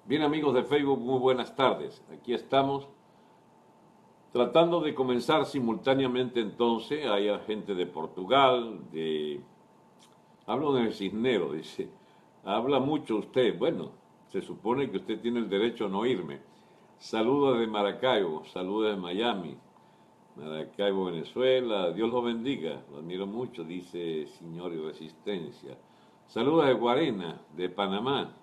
Bien, amigos de Facebook, muy buenas tardes. Aquí estamos tratando de comenzar simultáneamente entonces. Hay gente de Portugal, Hablo de Cisnero, dice. Habla mucho usted. Bueno, se supone que usted tiene el derecho a no oírme. Saludos de Maracaibo, saludos de Miami, Maracaibo, Venezuela. Dios lo bendiga, lo admiro mucho, dice Señor y Resistencia. Saludos de Guarena, de Panamá.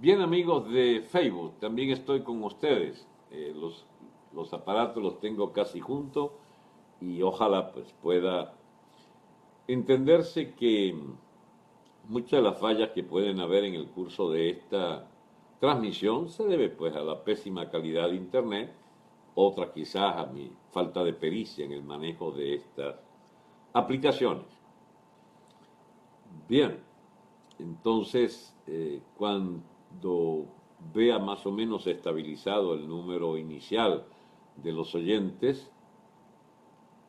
Bien, amigos de Facebook, también estoy con ustedes. Los aparatos los tengo casi juntos y ojalá pues pueda entenderse que muchas de las fallas que pueden haber en el curso de esta transmisión se debe pues a la pésima calidad de internet, otra quizás a mi falta de pericia en el manejo de estas aplicaciones. Bien, entonces cuando vea más o menos estabilizado el número inicial de los oyentes,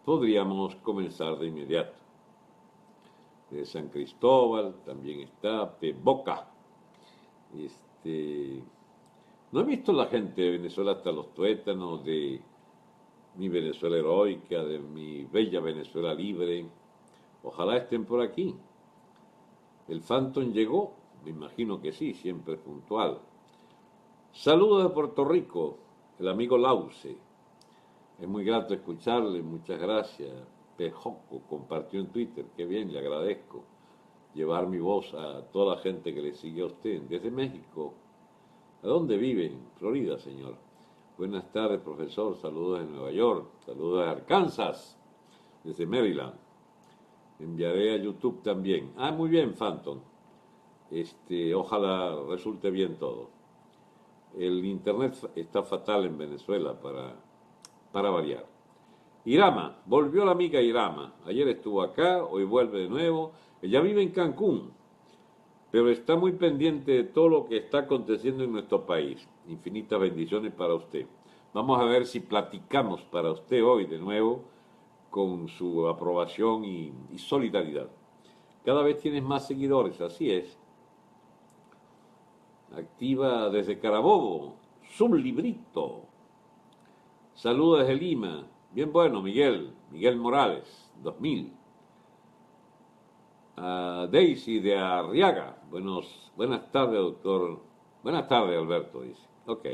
podríamos comenzar de inmediato. De San Cristóbal también está Boca. No he visto la gente de Venezuela hasta los tuétanos, de mi Venezuela heroica, de mi bella Venezuela libre. Ojalá estén por aquí. El Phantom llegó, me imagino que sí, siempre puntual. Saludos de Puerto Rico, el amigo Lause. Es muy grato escucharle, muchas gracias. Pejoco compartió en Twitter, qué bien, le agradezco. Llevar mi voz a toda la gente que le sigue a usted. Desde México, ¿a dónde vive? En Florida, señor. Buenas tardes, profesor. Saludos de Nueva York. Saludos de Arkansas, desde Maryland. Enviaré a YouTube también. Ah, muy bien, Phantom. Ojalá resulte bien todo. El internet está fatal en Venezuela para variar. Irama, volvió la amiga Irama. Ayer estuvo acá, hoy vuelve de nuevo. Ella vive en Cancún, pero está muy pendiente de todo lo que está aconteciendo en nuestro país. Infinitas bendiciones para usted. Vamos a ver si platicamos para usted hoy de nuevo con su aprobación y solidaridad. Cada vez tienes más seguidores, así es. Activa desde Carabobo, su librito. Saludos desde Lima. Bien bueno, Miguel Morales, 2000. Daisy de Arriaga. Buenas tardes, doctor. Buenas tardes, Alberto, dice. Ok.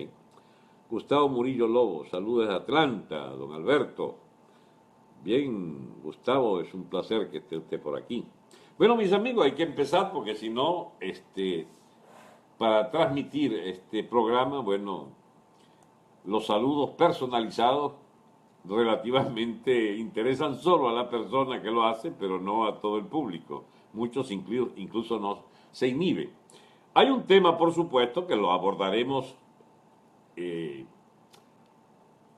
Gustavo Murillo Lobo, saludos de Atlanta, don Alberto. Bien, Gustavo, es un placer que esté usted por aquí. Bueno, mis amigos, hay que empezar porque si no, para transmitir este programa, bueno, los saludos personalizados relativamente interesan solo a la persona que lo hace, pero no a todo el público. Muchos incluso no se inhiben. Hay un tema, por supuesto, que lo abordaremos en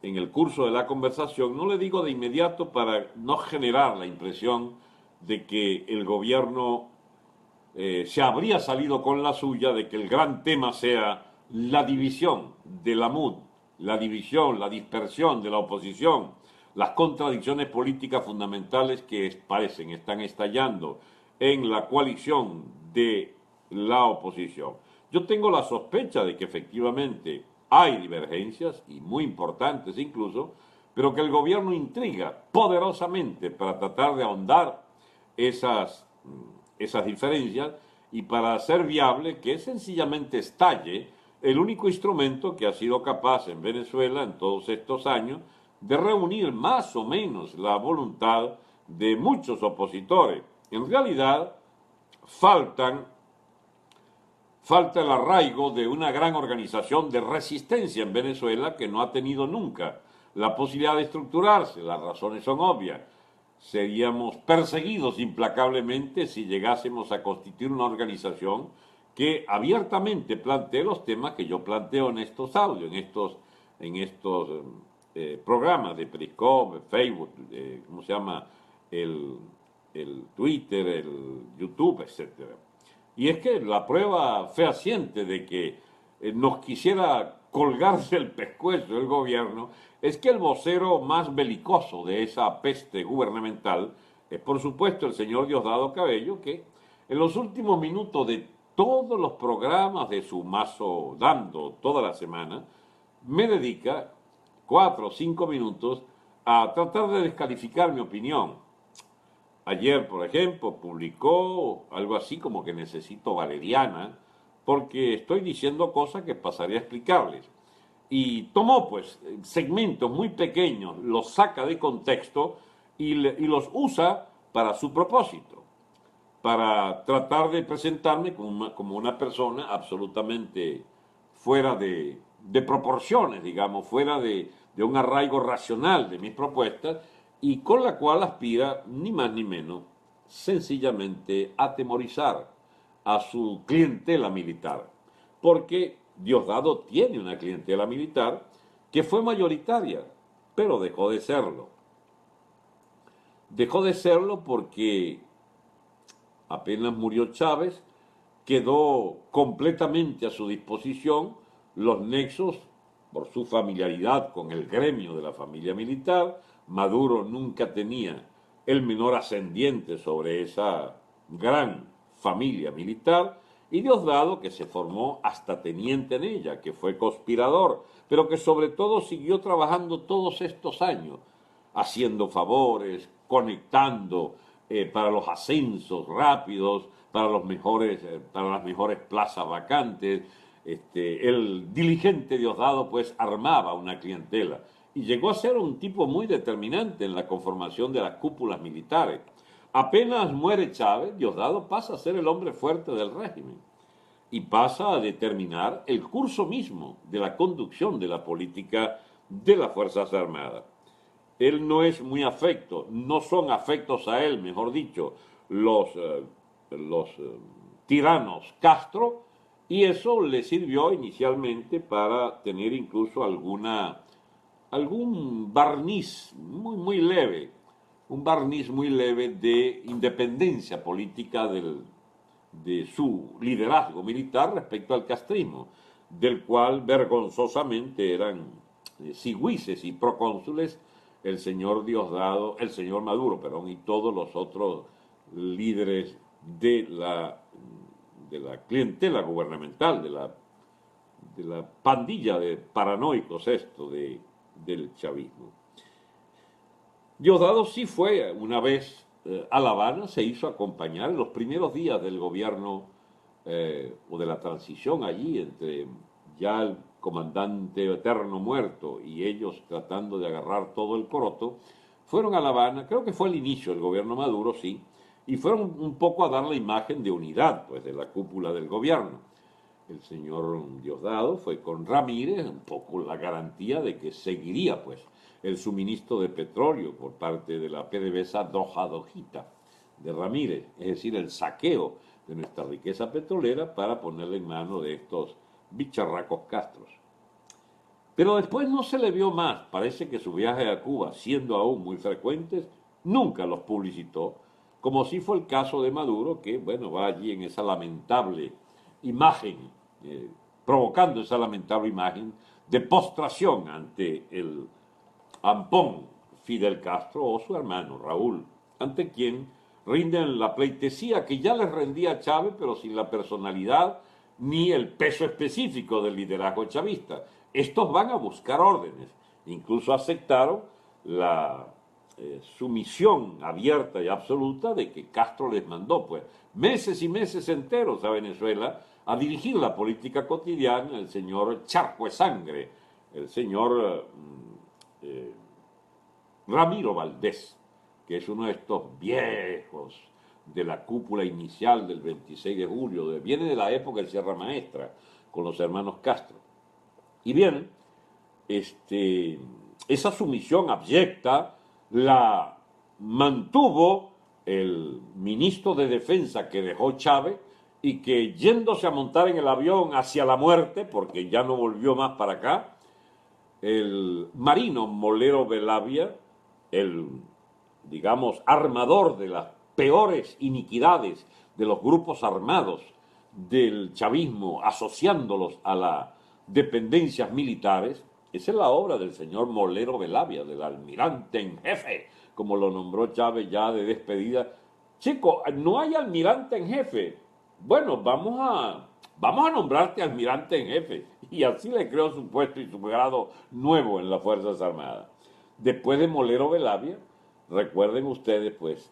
el curso de la conversación. No le digo de inmediato para no generar la impresión de que el gobierno se habría salido con la suya, de que el gran tema sea la división de la MUD, la división, la dispersión de la oposición, las contradicciones políticas fundamentales que están estallando en la coalición de la oposición. Yo tengo la sospecha de que efectivamente hay divergencias, y muy importantes incluso, pero que el gobierno intriga poderosamente para tratar de ahondar esas diferencias y para hacer viable que sencillamente estalle el único instrumento que ha sido capaz en Venezuela en todos estos años de reunir más o menos la voluntad de muchos opositores. En realidad, falta el arraigo de una gran organización de resistencia en Venezuela que no ha tenido nunca la posibilidad de estructurarse. Las razones son obvias. Seríamos perseguidos implacablemente si llegásemos a constituir una organización que abiertamente plantee los temas que yo planteo en estos audios, en estos programas de Periscope, Facebook, ¿cómo se llama? El Twitter, el YouTube, etcétera. Y es que la prueba fehaciente de que nos quisiera colgarse el pescuezo el gobierno es que el vocero más belicoso de esa peste gubernamental es, por supuesto, el señor Diosdado Cabello, que en los últimos minutos de todos los programas de su mazo dando toda la semana, me dedica 4 o 5 minutos a tratar de descalificar mi opinión. Ayer, por ejemplo, publicó algo así como que necesito valeriana porque estoy diciendo cosas que pasaré a explicarles. Y tomó pues segmentos muy pequeños, los saca de contexto y los usa para su propósito, para tratar de presentarme como una persona absolutamente fuera de proporciones, digamos, fuera de un arraigo racional de mis propuestas y con la cual aspira ni más ni menos sencillamente a atemorizar a su clientela militar. Porque Diosdado tiene una clientela militar que fue mayoritaria, pero dejó de serlo. Dejó de serlo porque apenas murió Chávez, quedó completamente a su disposición los nexos por su familiaridad con el gremio de la familia militar. Maduro nunca tenía el menor ascendiente sobre esa gran familia militar y Diosdado, que se formó hasta teniente en ella, que fue conspirador, pero que sobre todo siguió trabajando todos estos años, haciendo favores, conectando para los ascensos rápidos, para para las mejores plazas vacantes. El diligente Diosdado pues armaba una clientela y llegó a ser un tipo muy determinante en la conformación de las cúpulas militares. Apenas muere Chávez, Diosdado pasa a ser el hombre fuerte del régimen y pasa a determinar el curso mismo de la conducción de la política de las Fuerzas Armadas. Él no es muy afecto, no son afectos a él, mejor dicho, los tiranos Castro, y eso le sirvió inicialmente para tener incluso algún barniz muy leve, un barniz muy leve de independencia política de su liderazgo militar respecto al castrismo, del cual vergonzosamente eran sigüices y procónsules el señor Diosdado, el señor Maduro, perdón, y todos los otros líderes de la clientela gubernamental, de la pandilla de paranoicos del chavismo. Diosdado sí fue una vez a La Habana, se hizo acompañar en los primeros días del gobierno o de la transición allí entre ya el comandante eterno muerto y ellos tratando de agarrar todo el coroto, fueron a La Habana, creo que fue el inicio del gobierno Maduro, sí, y fueron un poco a dar la imagen de unidad pues de la cúpula del gobierno. El señor Diosdado fue con Ramírez, un poco la garantía de que seguiría pues el suministro de petróleo por parte de la PDVSA Doha Dojita de Ramírez, es decir, el saqueo de nuestra riqueza petrolera para ponerle en mano de estos bicharracos Castros. Pero después no se le vio más, parece que sus viajes a Cuba, siendo aún muy frecuentes, nunca los publicitó, como si fue el caso de Maduro, que bueno, va allí en esa lamentable imagen, provocando esa lamentable imagen de postración ante el ampón Fidel Castro o su hermano Raúl, ante quien rinden la pleitesía que ya les rendía a Chávez, pero sin la personalidad ni el peso específico del liderazgo chavista. Estos van a buscar órdenes, incluso aceptaron la sumisión abierta y absoluta de que Castro les mandó pues meses y meses enteros a Venezuela a dirigir la política cotidiana el señor Charco de Sangre, el señor Ramiro Valdés, que es uno de estos viejos de la cúpula inicial del 26 de julio, viene de la época del Sierra Maestra, con los hermanos Castro. Y bien, esa sumisión abyecta la mantuvo el ministro de Defensa que dejó Chávez y que yéndose a montar en el avión hacia la muerte, porque ya no volvió más para acá, el marino Molero Velavia, el, digamos, armador de las peores iniquidades de los grupos armados del chavismo, asociándolos a las dependencias militares, esa es la obra del señor Molero Velavia, del almirante en jefe, como lo nombró Chávez ya de despedida. Chico, no hay almirante en jefe, bueno, vamos a nombrarte almirante en jefe. Y así le creó su puesto y su grado nuevo en las Fuerzas Armadas. Después de Molero Velavia, recuerden ustedes, pues,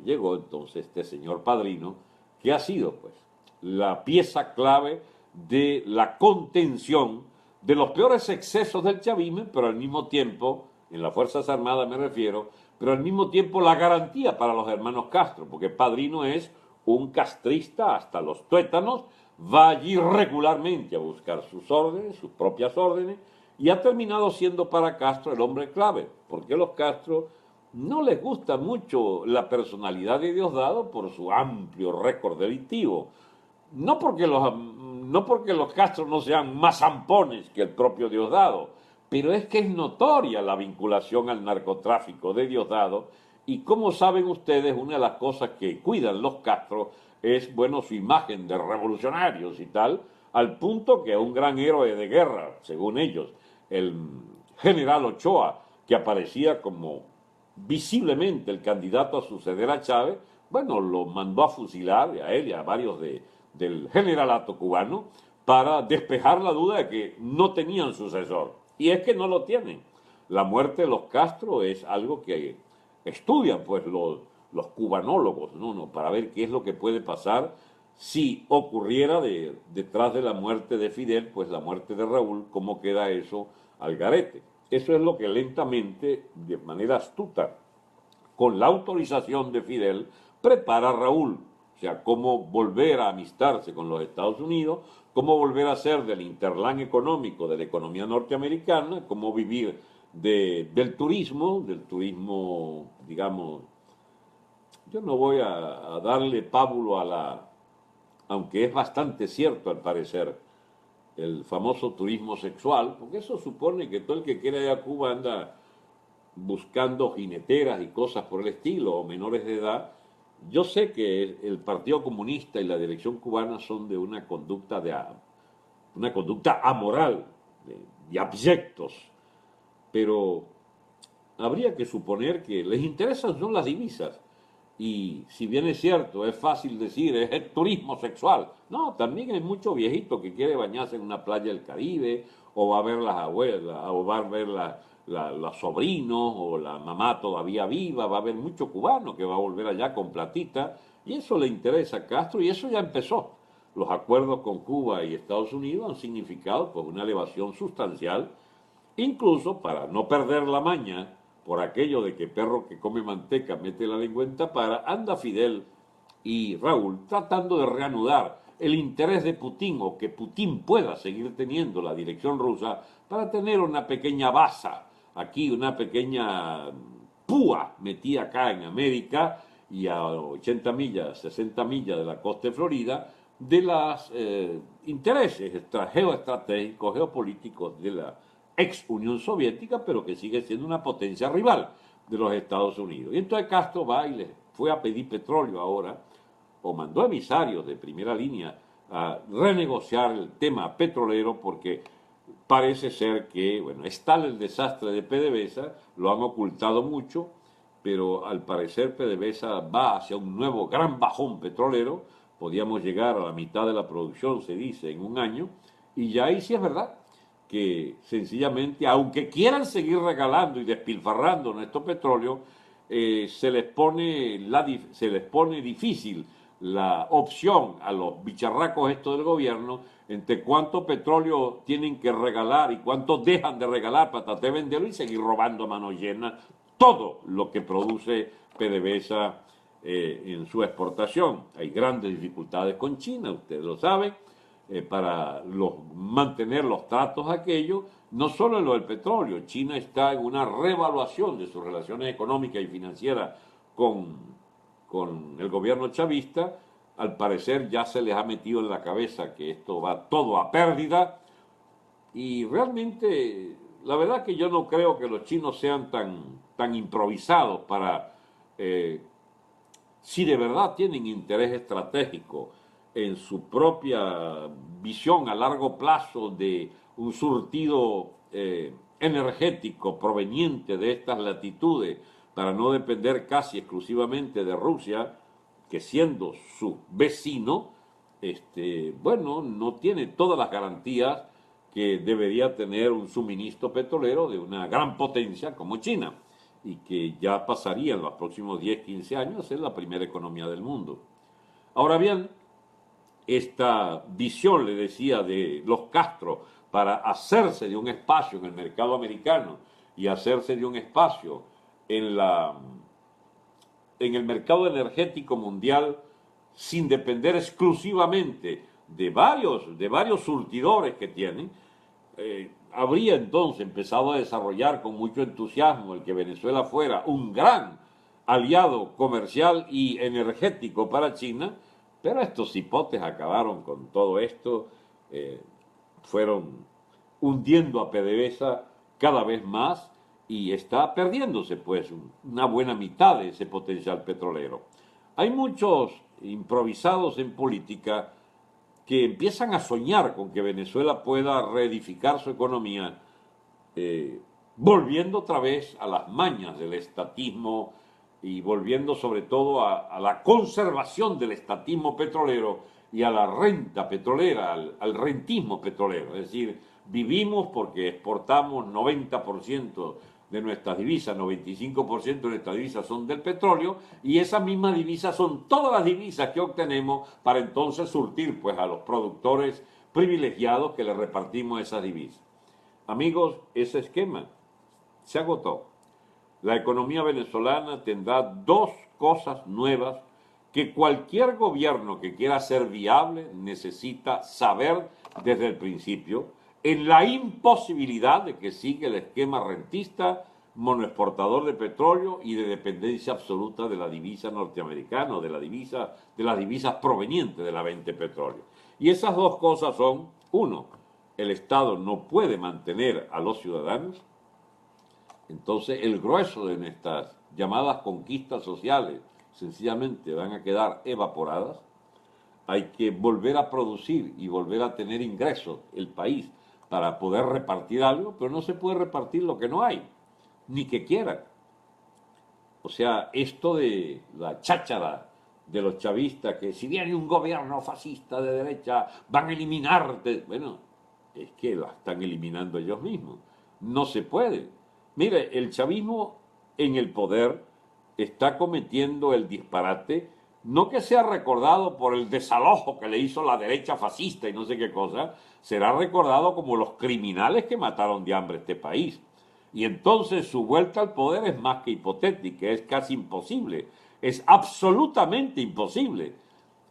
llegó entonces este señor Padrino, que ha sido, pues, la pieza clave de la contención de los peores excesos del chavismo, pero al mismo tiempo, en las Fuerzas Armadas me refiero, pero al mismo tiempo la garantía para los hermanos Castro, porque Padrino es un castrista hasta los tuétanos, va allí regularmente a buscar sus órdenes, sus propias órdenes, y ha terminado siendo para Castro el hombre clave, porque los Castro no les gusta mucho la personalidad de Diosdado por su amplio récord delictivo. No porque los Castro no sean más zampones que el propio Diosdado, pero es que es notoria la vinculación al narcotráfico de Diosdado y como saben ustedes, una de las cosas que cuidan los Castro es, bueno, su imagen de revolucionarios y tal, al punto que un gran héroe de guerra, según ellos, el general Ochoa, que aparecía como visiblemente el candidato a suceder a Chávez, bueno, lo mandó a fusilar a él y a varios del generalato cubano para despejar la duda de que no tenían sucesor. Y es que no lo tienen. La muerte de los Castro es algo que estudian pues los cubanólogos, ¿no? Para ver qué es lo que puede pasar si ocurriera detrás de la muerte de Fidel, pues la muerte de Raúl, cómo queda eso al garete. Eso es lo que lentamente, de manera astuta, con la autorización de Fidel, prepara Raúl. O sea, cómo volver a amistarse con los Estados Unidos, cómo volver a ser del interlán económico de la economía norteamericana, cómo vivir del turismo, digamos, yo no voy a darle pábulo aunque es bastante cierto al parecer, el famoso turismo sexual, porque eso supone que todo el que quiera ir a Cuba anda buscando jineteras y cosas por el estilo, o menores de edad. Yo sé que el Partido Comunista y la dirección cubana son de una conducta amoral, de abyectos, pero habría que suponer que les interesan son las divisas. Y si bien es cierto, es fácil decir, es el turismo sexual. No, también hay mucho viejito que quiere bañarse en una playa del Caribe, o va a ver las abuelas, o va a ver los sobrinos, o la mamá todavía viva, va a haber mucho cubano que va a volver allá con platita, y eso le interesa a Castro, y eso ya empezó. Los acuerdos con Cuba y Estados Unidos han significado pues, una elevación sustancial. Incluso para no perder la maña, por aquello de que perro que come manteca mete la lengua en tapara, anda Fidel y Raúl tratando de reanudar el interés de Putin o que Putin pueda seguir teniendo la dirección rusa para tener una pequeña baza aquí, una pequeña púa metida acá en América y a 80 millas, 60 millas de la costa de Florida, de los intereses geoestratégicos, geopolíticos de la ex Unión Soviética, pero que sigue siendo una potencia rival de los Estados Unidos. Y entonces Castro va y le fue a pedir petróleo ahora, o mandó emisarios de primera línea a renegociar el tema petrolero porque parece ser que, bueno, es tal el desastre de PDVSA, lo han ocultado mucho, pero al parecer PDVSA va hacia un nuevo gran bajón petrolero, podíamos llegar a la mitad de la producción, se dice, en un año, y ya ahí sí es verdad que sencillamente, aunque quieran seguir regalando y despilfarrando nuestro petróleo, se les pone difícil la opción a los bicharracos estos del gobierno entre cuánto petróleo tienen que regalar y cuánto dejan de regalar para tratar de venderlo y seguir robando a mano llena todo lo que produce PDVSA en su exportación. Hay grandes dificultades con China, ustedes lo saben, para mantener los tratos aquellos, no solo en lo del petróleo. China está en una revaluación de sus relaciones económicas y financieras con el gobierno chavista. Al parecer ya se les ha metido en la cabeza que esto va todo a pérdida y realmente la verdad que yo no creo que los chinos sean tan improvisados para si de verdad tienen interés estratégico en su propia visión a largo plazo de un surtido energético proveniente de estas latitudes para no depender casi exclusivamente de Rusia, que siendo su vecino, bueno, no tiene todas las garantías que debería tener un suministro petrolero de una gran potencia como China y que ya pasaría en los próximos 10, 15 años a ser la primera economía del mundo. Ahora bien, esta visión, le decía, de los Castro para hacerse de un espacio en el mercado americano y hacerse de un espacio en el mercado energético mundial sin depender exclusivamente de varios surtidores que tienen, habría entonces empezado a desarrollar con mucho entusiasmo el que Venezuela fuera un gran aliado comercial y energético para China, pero estos hipotes acabaron con todo esto, fueron hundiendo a PDVSA cada vez más y está perdiéndose pues una buena mitad de ese potencial petrolero. Hay muchos improvisados en política que empiezan a soñar con que Venezuela pueda reedificar su economía, volviendo otra vez a las mañas del estatismo y volviendo sobre todo a la conservación del estatismo petrolero y a la renta petrolera, al rentismo petrolero. Es decir, vivimos porque exportamos 90% de nuestras divisas, 95% de nuestras divisas son del petróleo y esas mismas divisas son todas las divisas que obtenemos para entonces surtir pues a los productores privilegiados que le repartimos esas divisas. Amigos, ese esquema se agotó. La economía venezolana tendrá dos cosas nuevas que cualquier gobierno que quiera ser viable necesita saber desde el principio, en la imposibilidad de que siga el esquema rentista, monoexportador de petróleo y de dependencia absoluta de la divisa norteamericana, de las divisas provenientes de la venta de petróleo. Y esas dos cosas son, uno, el Estado no puede mantener a los ciudadanos. Entonces el grueso de nuestras llamadas conquistas sociales sencillamente van a quedar evaporadas. Hay que volver a producir y volver a tener ingresos el país para poder repartir algo, pero no se puede repartir lo que no hay, ni que quieran. O sea, esto de la cháchara de los chavistas, que si viene un gobierno fascista de derecha, van a eliminarte. Bueno, es que la están eliminando ellos mismos. No se puede. Mire, el chavismo en el poder está cometiendo el disparate, no que sea recordado por el desalojo que le hizo la derecha fascista y no sé qué cosa, será recordado como los criminales que mataron de hambre este país. Y entonces su vuelta al poder es más que hipotética, es casi imposible, es absolutamente imposible.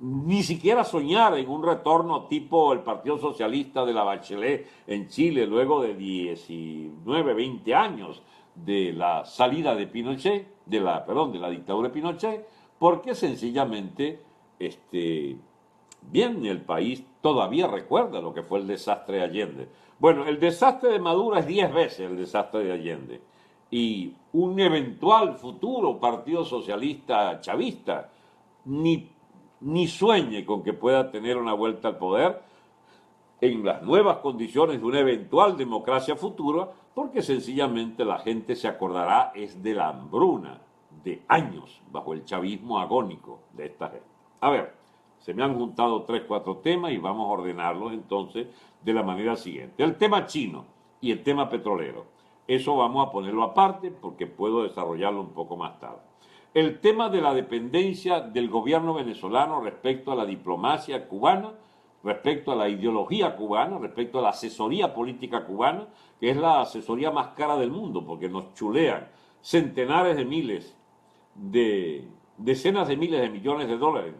Ni siquiera soñar en un retorno tipo el Partido Socialista de la Bachelet en Chile luego de 19, 20 años de la salida de Pinochet, de la dictadura de Pinochet, porque sencillamente bien el país todavía recuerda lo que fue el desastre de Allende. Bueno, el desastre de Maduro es 10 veces el desastre de Allende. Y un eventual futuro Partido Socialista chavista ni sueñe con que pueda tener una vuelta al poder en las nuevas condiciones de una eventual democracia futura, porque sencillamente la gente se acordará es de la hambruna de años bajo el chavismo agónico de esta gente. A ver, se me han juntado 3, 4 temas y vamos a ordenarlos entonces de la manera siguiente. El tema chino y el tema petrolero. Eso vamos a ponerlo aparte porque puedo desarrollarlo un poco más tarde. El tema de la dependencia del gobierno venezolano respecto a la diplomacia cubana, respecto a la ideología cubana, respecto a la asesoría política cubana, que es la asesoría más cara del mundo, porque nos chulean centenares de miles, decenas de miles de millones de dólares,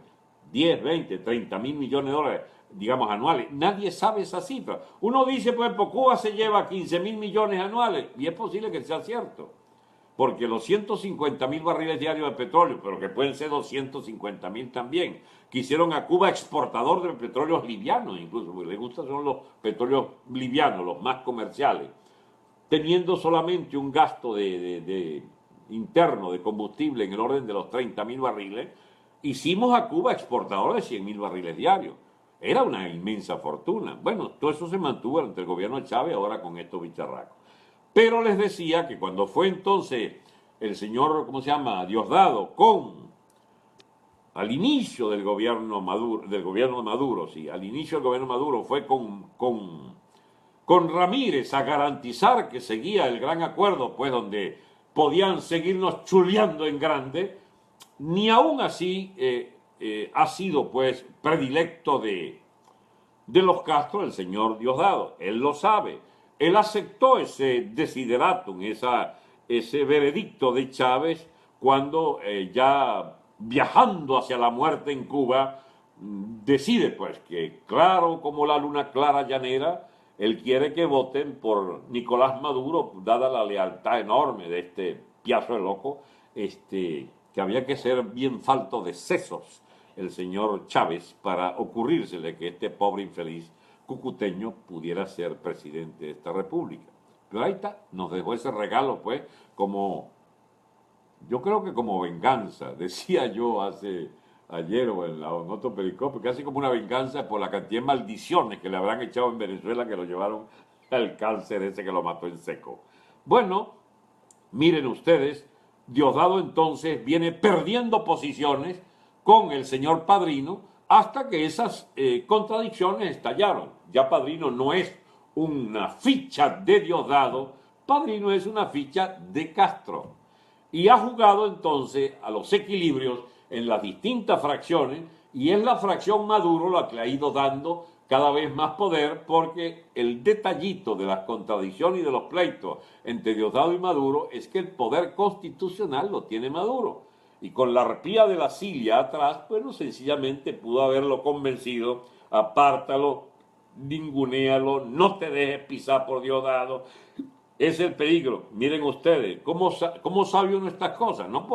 10, 20, 30 mil millones de dólares, digamos, anuales. Nadie sabe esa cifra. Uno dice, pues, Cuba se lleva 15 mil millones anuales, y es posible que sea cierto, porque los 150 mil barriles diarios de petróleo, pero que pueden ser 250 mil también, que hicieron a Cuba exportador de petróleos livianos, incluso, porque les gustan son los petróleos livianos, los más comerciales, teniendo solamente un gasto interno de combustible en el orden de los 30 mil barriles, hicimos a Cuba exportador de 100 mil barriles diarios. Era una inmensa fortuna. Bueno, todo eso se mantuvo entre el gobierno de Chávez, ahora con estos bicharracos. Pero les decía que cuando fue entonces el señor, ¿cómo se llama?, Diosdado, con al inicio del gobierno Maduro, sí, al inicio del gobierno Maduro fue con Ramírez a garantizar que seguía el gran acuerdo, pues donde podían seguirnos chuleando en grande, ni aún así ha sido pues predilecto de los Castro el señor Diosdado. Él lo sabe. Él aceptó ese desideratum, ese veredicto de Chávez cuando ya viajando hacia la muerte en Cuba decide pues que claro como la luna clara llanera, él quiere que voten por Nicolás Maduro, dada la lealtad enorme de este piazo de loco, que había que ser bien falto de sesos el señor Chávez para ocurrírsele que este pobre infeliz cucuteño pudiera ser presidente de esta república. Pero ahí está, nos dejó ese regalo pues como, yo creo que como venganza, decía yo ayer o en otro pericope, casi como una venganza por la cantidad de maldiciones que le habrán echado en Venezuela que lo llevaron al cáncer ese que lo mató en seco. Bueno, miren ustedes, Diosdado entonces viene perdiendo posiciones con el señor Padrino hasta que esas contradicciones estallaron. Ya Padrino no es una ficha de Diosdado, Padrino es una ficha de Castro. Y ha jugado entonces a los equilibrios en las distintas fracciones y es la fracción Maduro la que le ha ido dando cada vez más poder porque el detallito de las contradicciones y de los pleitos entre Diosdado y Maduro es que el poder constitucional lo tiene Maduro. Y con la arpía de la Cilia atrás, bueno, sencillamente pudo haberlo convencido, apártalo, ningunéalo, no te dejes pisar por Diosdado. Es el peligro. Miren ustedes, ¿cómo sabe uno estas cosas? No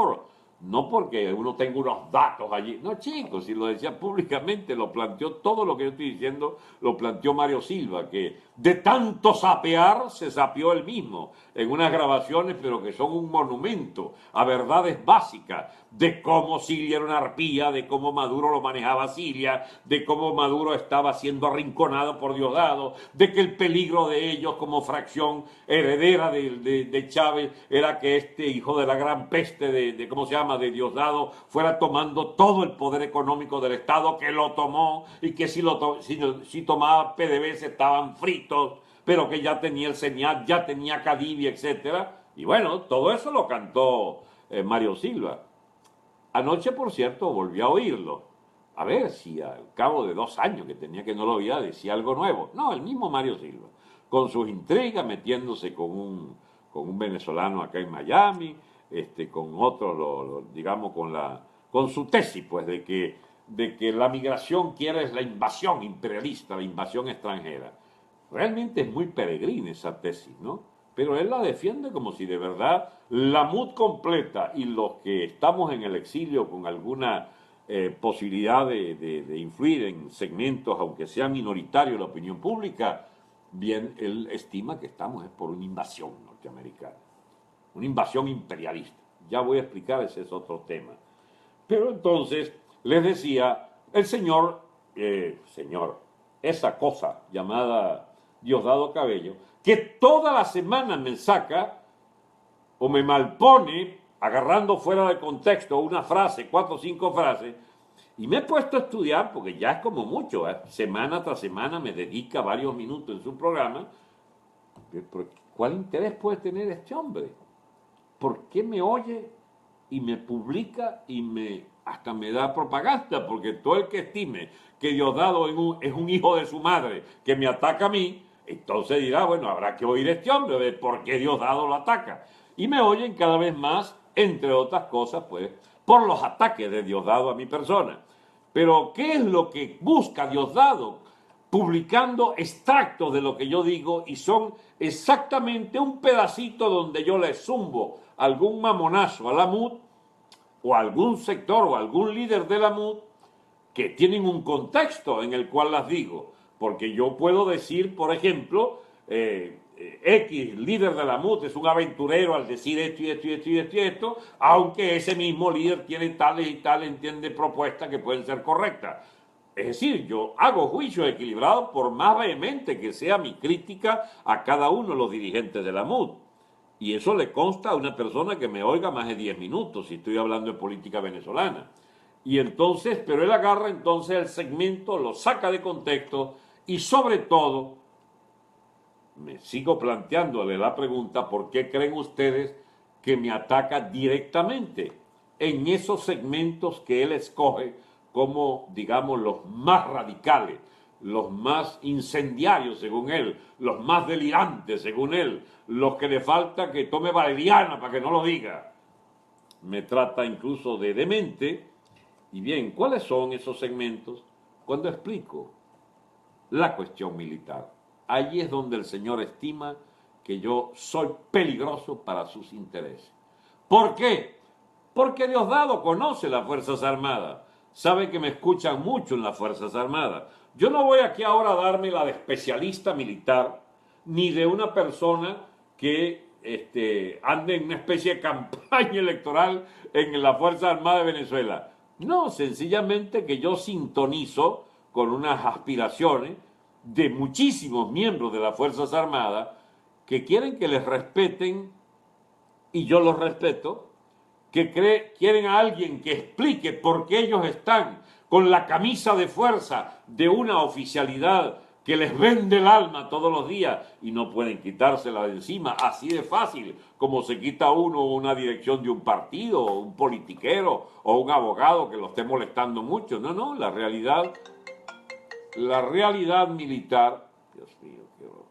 porque uno tenga unos datos allí. No, chicos, si lo decía públicamente, lo planteó todo lo que yo estoy diciendo, lo planteó Mario Silva, que de tanto sapear se sapeó él mismo en unas grabaciones, pero que son un monumento a verdades básicas de cómo Cilia era una arpía, de cómo Maduro lo manejaba Cilia, de cómo Maduro estaba siendo arrinconado por Diosdado, de que el peligro de ellos como fracción heredera de Chávez era que este hijo de la gran peste de ¿cómo se llama?, de Diosdado fuera tomando todo el poder económico del Estado, que lo tomó y que si tomaba PDVSA estaban fritos, pero que ya tenía el CENIAT, ya tenía Cadivi, etcétera. Y bueno, todo eso lo cantó Mario Silva. Anoche, por cierto, volví a oírlo. A ver si al cabo de 2 años que tenía que no lo oía decía algo nuevo. No, el mismo Mario Silva, con sus intrigas, metiéndose con un venezolano acá en Miami, con otro, digamos, con su tesis, pues, de que la migración quiere es la invasión imperialista, la invasión extranjera. Realmente es muy peregrina esa tesis, ¿no? Pero él la defiende como si de verdad la MUD completa y los que estamos en el exilio con alguna posibilidad de influir en segmentos, aunque sea minoritario en la opinión pública, bien, él estima que estamos es por una invasión norteamericana, una invasión imperialista. Ya voy a explicar, ese es otro tema. Pero entonces, les decía, el señor, esa cosa llamada Diosdado Cabello, que toda la semana me saca o me malpone, agarrando fuera de contexto una frase, 4 o 5 frases, y me he puesto a estudiar, porque ya es como mucho, semana tras semana me dedica varios minutos en su programa. ¿Cuál interés puede tener este hombre? ¿Por qué me oye y me publica y hasta me da propaganda? Porque todo el que estime que Diosdado es un hijo de su madre que me ataca a mí, entonces dirá, bueno, habrá que oír a este hombre, ver por qué Diosdado lo ataca. Y me oyen cada vez más, entre otras cosas, pues, por los ataques de Diosdado a mi persona. Pero, ¿qué es lo que busca Diosdado? Publicando extractos de lo que yo digo y son exactamente un pedacito donde yo le zumbo algún mamonazo a la MUD o a algún sector o a algún líder de la MUD que tienen un contexto en el cual las digo. Porque yo puedo decir, por ejemplo, X líder de la MUD es un aventurero al decir esto y esto y esto y esto y esto, aunque ese mismo líder tiene tales y tales, entiende, propuestas que pueden ser correctas. Es decir, yo hago juicios equilibrados por más vehemente que sea mi crítica a cada uno de los dirigentes de la MUD. Y eso le consta a una persona que me oiga más de 10 minutos si estoy hablando de política venezolana. Y entonces, pero él agarra entonces el segmento, lo saca de contexto y sobre todo, me sigo planteándole la pregunta, ¿por qué creen ustedes que me ataca directamente en esos segmentos que él escoge como, digamos, los más radicales, los más incendiarios según él, los más delirantes según él, los que le falta que tome valeriana para que no lo diga? Me trata incluso de demente. Y bien, ¿cuáles son esos segmentos? Cuando explico la cuestión militar. Allí es donde el Señor estima que yo soy peligroso para sus intereses. ¿Por qué? Porque Diosdado conoce las Fuerzas Armadas, sabe que me escuchan mucho en las Fuerzas Armadas. Yo no voy aquí ahora a darme la de especialista militar, ni de una persona que ande en una especie de campaña electoral en la Fuerza Armada de Venezuela. No, sencillamente que yo sintonizo con unas aspiraciones de muchísimos miembros de las Fuerzas Armadas que quieren que les respeten, y yo los respeto, que quieren a alguien que explique por qué ellos están con la camisa de fuerza de una oficialidad que les vende el alma todos los días y no pueden quitársela de encima, así de fácil como se quita uno una dirección de un partido, o un politiquero, o un abogado que lo esté molestando mucho. No, no, la realidad militar, Dios mío, qué horror.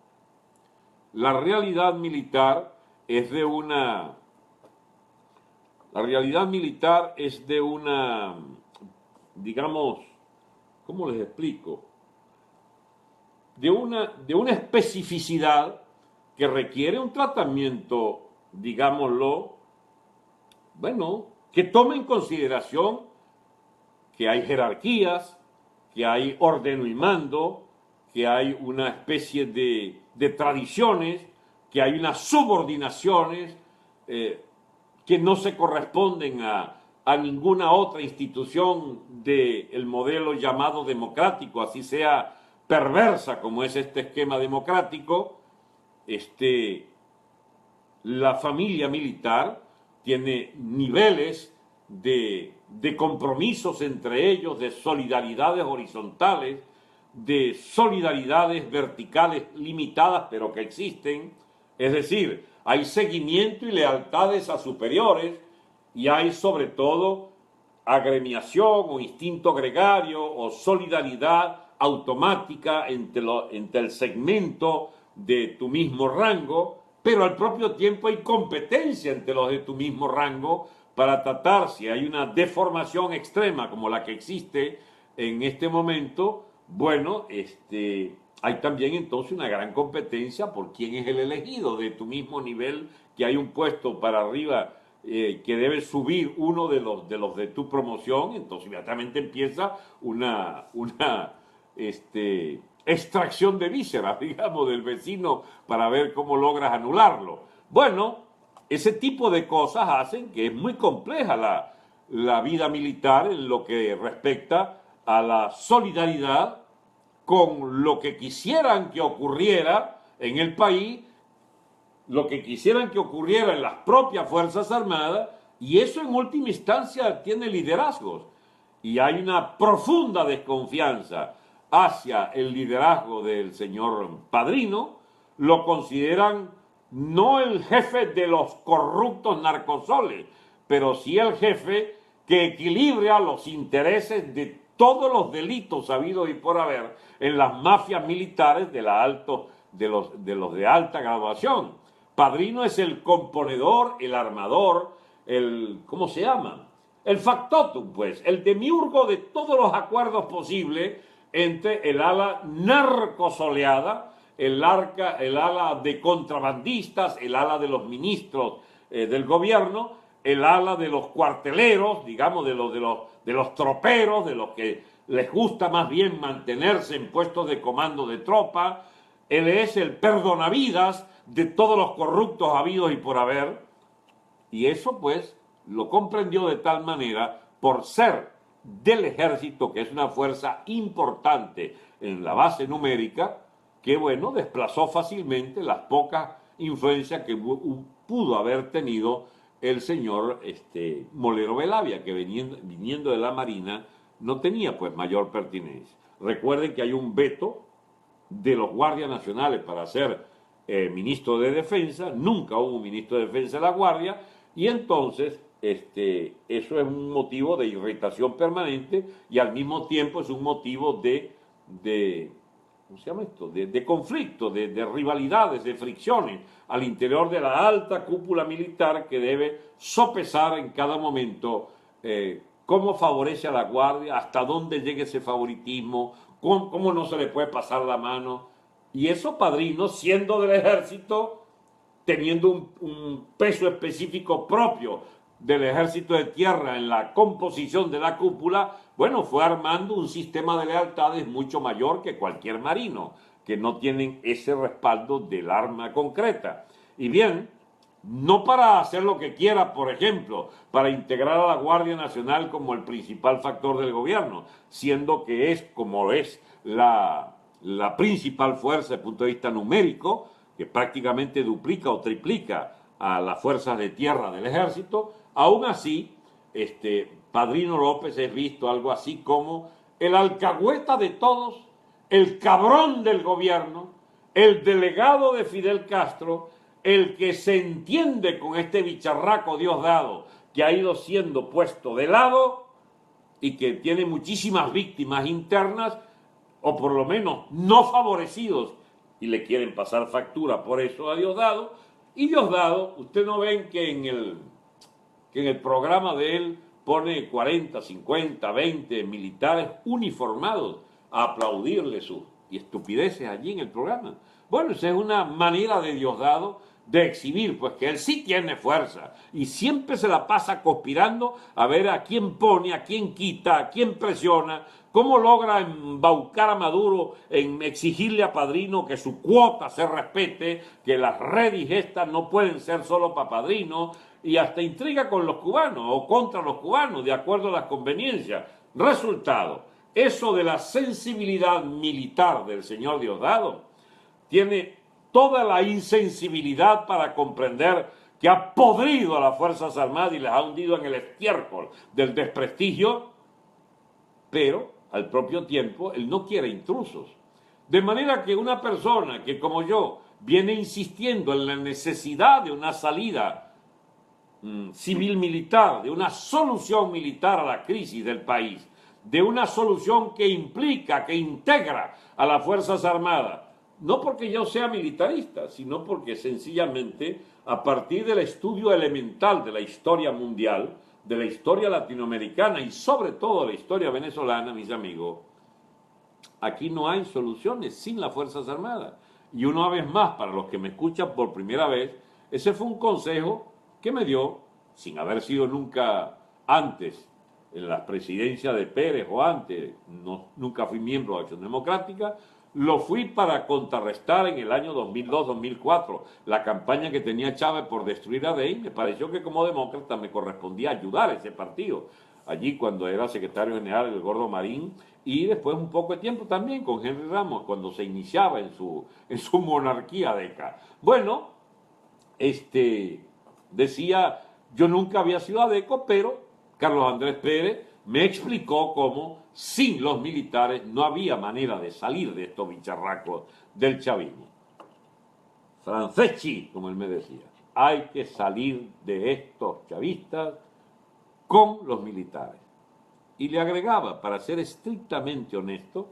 La realidad militar es de una, la realidad militar es de una, digamos, ¿cómo les explico? De una especificidad que requiere un tratamiento, digámoslo, bueno, que tome en consideración que hay jerarquías, que hay orden y mando, que hay una especie de tradiciones, que hay unas subordinaciones que no se corresponden a ninguna otra institución del modelo llamado democrático, así sea perversa como es este esquema democrático. La familia militar tiene niveles de compromisos entre ellos, de solidaridades horizontales, de solidaridades verticales limitadas, pero que existen. Es decir, hay seguimiento y lealtades a superiores y hay sobre todo agremiación o instinto gregario o solidaridad automática entre el segmento de tu mismo rango, pero al propio tiempo hay competencia entre los de tu mismo rango para tratar, si hay una deformación extrema como la que existe en este momento, bueno, hay también entonces una gran competencia por quién es el elegido de tu mismo nivel, que hay un puesto para arriba que debe subir uno de los de tu promoción, entonces inmediatamente empieza una extracción de vísceras, digamos, del vecino para ver cómo logras anularlo. Bueno, ese tipo de cosas hacen que es muy compleja la vida militar en lo que respecta a la solidaridad con lo que quisieran que ocurriera en el país, lo que quisieran que ocurriera en las propias Fuerzas Armadas, y eso en última instancia tiene liderazgos. Y hay una profunda desconfianza hacia el liderazgo del señor Padrino. Lo consideran no el jefe de los corruptos narcosoles, pero sí el jefe que equilibra los intereses de todos los delitos habidos y por haber en las mafias militares de los de alta graduación. Padrino es el componedor, el armador, ¿cómo se llama? El factotum, pues, el demiurgo de todos los acuerdos posibles entre el ala narcosoleada, el ala de contrabandistas, el ala de los ministros del gobierno, el ala de los cuarteleros, digamos, de los troperos, de los que les gusta más bien mantenerse en puestos de comando de tropa. Él es el perdonavidas de todos los corruptos habidos y por haber. Y eso, pues, lo comprendió de tal manera, por ser del ejército, que es una fuerza importante en la base numérica, que, bueno, desplazó fácilmente las pocas influencias que pudo haber tenido el señor Molero Velavia, que viniendo de la Marina no tenía pues mayor pertinencia. Recuerden que hay un veto de los guardias nacionales para ser ministro de Defensa, nunca hubo un ministro de Defensa de la Guardia, y entonces eso es un motivo de irritación permanente y al mismo tiempo es un motivo de ¿cómo se llama esto? De conflicto, de rivalidades, de fricciones al interior de la alta cúpula militar que debe sopesar en cada momento cómo favorece a la Guardia, hasta dónde llega ese favoritismo, cómo no se le puede pasar la mano. Y eso, Padrino, siendo del ejército, teniendo un peso específico propio del ejército de tierra en la composición de la cúpula, bueno, fue armando un sistema de lealtades mucho mayor que cualquier marino, que no tienen ese respaldo del arma concreta. Y bien, no para hacer lo que quiera, por ejemplo, para integrar a la Guardia Nacional como el principal factor del gobierno, siendo que es como es la principal fuerza desde el punto de vista numérico, que prácticamente duplica o triplica a las fuerzas de tierra del ejército. Aún así, Padrino López es visto algo así como el alcahueta de todos, el cabrón del gobierno, el delegado de Fidel Castro, el que se entiende con este bicharraco Diosdado que ha ido siendo puesto de lado y que tiene muchísimas víctimas internas, o por lo menos no favorecidos, y le quieren pasar factura por eso a Diosdado. Y Diosdado, ustedes no ven que en el programa de él pone 40, 50, 20 militares uniformados a aplaudirle sus estupideces allí en el programa. Bueno, esa es una manera de Diosdado de exhibir, pues que él sí tiene fuerza y siempre se la pasa conspirando a ver a quién pone, a quién quita, a quién presiona, cómo logra embaucar a Maduro en exigirle a Padrino que su cuota se respete, que las redes estas no pueden ser solo para Padrino, y hasta intriga con los cubanos o contra los cubanos, de acuerdo a las conveniencias. Resultado, eso de la sensibilidad militar del señor Diosdado tiene toda la insensibilidad para comprender que ha podrido a las Fuerzas Armadas y las ha hundido en el estiércol del desprestigio, pero al propio tiempo él no quiere intrusos. De manera que una persona que, como yo, viene insistiendo en la necesidad de una salida civil-militar, de una solución militar a la crisis del país, de una solución que implica, que integra a las Fuerzas Armadas, no porque yo sea militarista, sino porque sencillamente a partir del estudio elemental de la historia mundial, de la historia latinoamericana y sobre todo de la historia venezolana, mis amigos, aquí no hay soluciones sin las Fuerzas Armadas. Y una vez más, para los que me escuchan por primera vez, ese fue un consejo que me dio, sin haber sido nunca antes en la presidencia de Pérez o antes, nunca fui miembro de Acción Democrática, lo fui para contrarrestar en el año 2002-2004 la campaña que tenía Chávez por destruir a DEI. Me pareció que como demócrata me correspondía ayudar a ese partido, allí cuando era secretario general el Gordo Marín, y después un poco de tiempo también con Henry Ramos, cuando se iniciaba en su monarquía deca. Bueno, decía, yo nunca había sido adeco, pero Carlos Andrés Pérez me explicó cómo sin los militares no había manera de salir de estos bicharracos del chavismo. Franceschi, como él me decía, hay que salir de estos chavistas con los militares. Y le agregaba, para ser estrictamente honesto,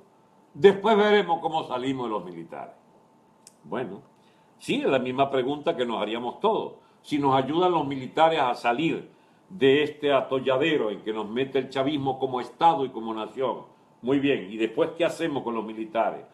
después veremos cómo salimos de los militares. Bueno, sí, es la misma pregunta que nos haríamos todos. Si nos ayudan los militares a salir de este atolladero en que nos mete el chavismo como Estado y como nación, muy bien, ¿y después qué hacemos con los militares?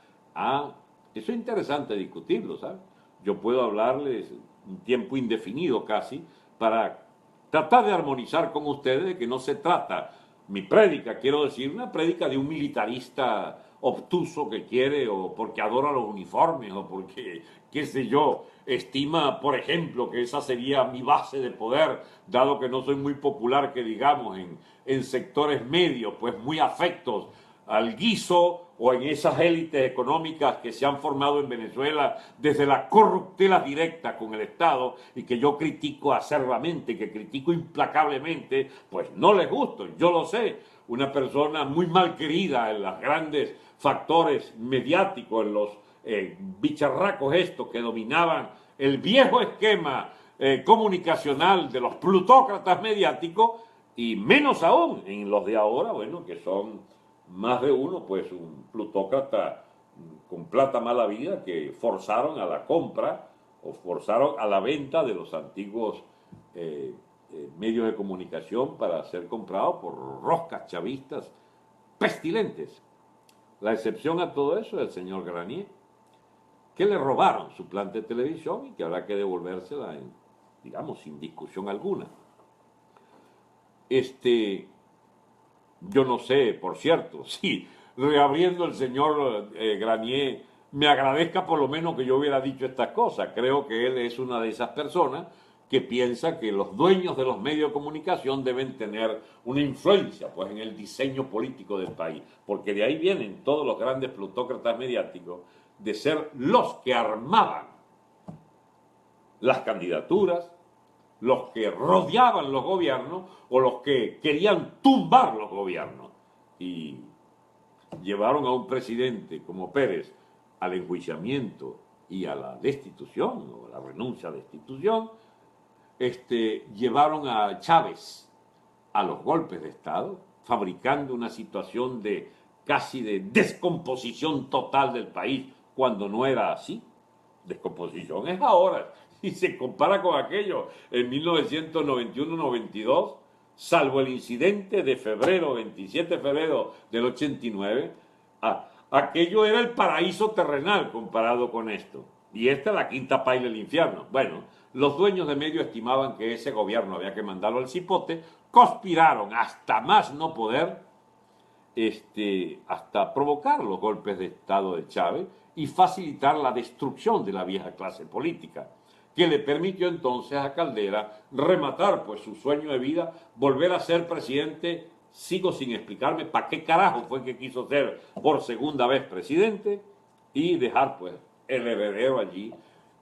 Eso es interesante discutirlo, ¿sabes? Yo puedo hablarles un tiempo indefinido casi para tratar de armonizar con ustedes de que no se trata, mi prédica, quiero decir, una prédica de un militarista obtuso que quiere, o porque adora los uniformes, o porque, qué sé yo, estima, por ejemplo, que esa sería mi base de poder, dado que no soy muy popular, que digamos, en sectores medios, pues muy afectos al guiso o en esas élites económicas que se han formado en Venezuela desde la corruptela directa con el Estado y que yo critico acerbamente, que critico implacablemente, pues no les gusto, yo lo sé. Una persona muy mal querida en los grandes factores mediáticos, en los bicharracos estos que dominaban el viejo esquema comunicacional de los plutócratas mediáticos, y menos aún en los de ahora, bueno, que son más de uno, pues un plutócrata con plata mala vida que forzaron a la compra o forzaron a la venta de los antiguos medios de comunicación para ser comprados por roscas chavistas pestilentes. La excepción a todo eso es el señor Granier, que le robaron su planta de televisión y que habrá que devolvérsela, digamos, sin discusión alguna. Yo no sé, por cierto, si reabriendo el señor Granier me agradezca por lo menos que yo hubiera dicho estas cosas. Creo que él es una de esas personas que piensa que los dueños de los medios de comunicación deben tener una influencia pues, en el diseño político del país, porque de ahí vienen todos los grandes plutócratas mediáticos, de ser los que armaban las candidaturas, los que rodeaban los gobiernos o los que querían tumbar los gobiernos. Y llevaron a un presidente como Pérez al enjuiciamiento y a la destitución o a la renuncia a la destitución. Llevaron a Chávez a los golpes de Estado, fabricando una situación de casi de descomposición total del país, cuando no era así. Descomposición es ahora. Si se compara con aquello en 1991-92, salvo el incidente de febrero, 27 de febrero del 89, aquello era el paraíso terrenal comparado con esto. Y esta es la quinta paila del infierno. Bueno, los dueños de medios estimaban que ese gobierno había que mandarlo al cipote, conspiraron hasta más no poder, hasta provocar los golpes de Estado de Chávez y facilitar la destrucción de la vieja clase política, que le permitió entonces a Caldera rematar pues su sueño de vida, volver a ser presidente. Sigo sin explicarme para qué carajo fue que quiso ser por segunda vez presidente y dejar pues el heredero allí,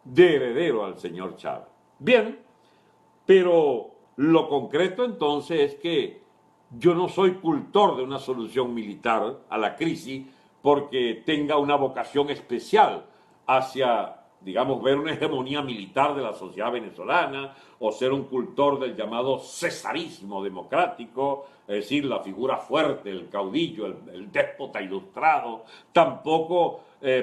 de heredero al señor Chávez. Bien, pero lo concreto entonces es que yo no soy cultor de una solución militar a la crisis porque tenga una vocación especial hacia, digamos, ver una hegemonía militar de la sociedad venezolana o ser un cultor del llamado cesarismo democrático, es decir, la figura fuerte, el caudillo, el déspota ilustrado. Tampoco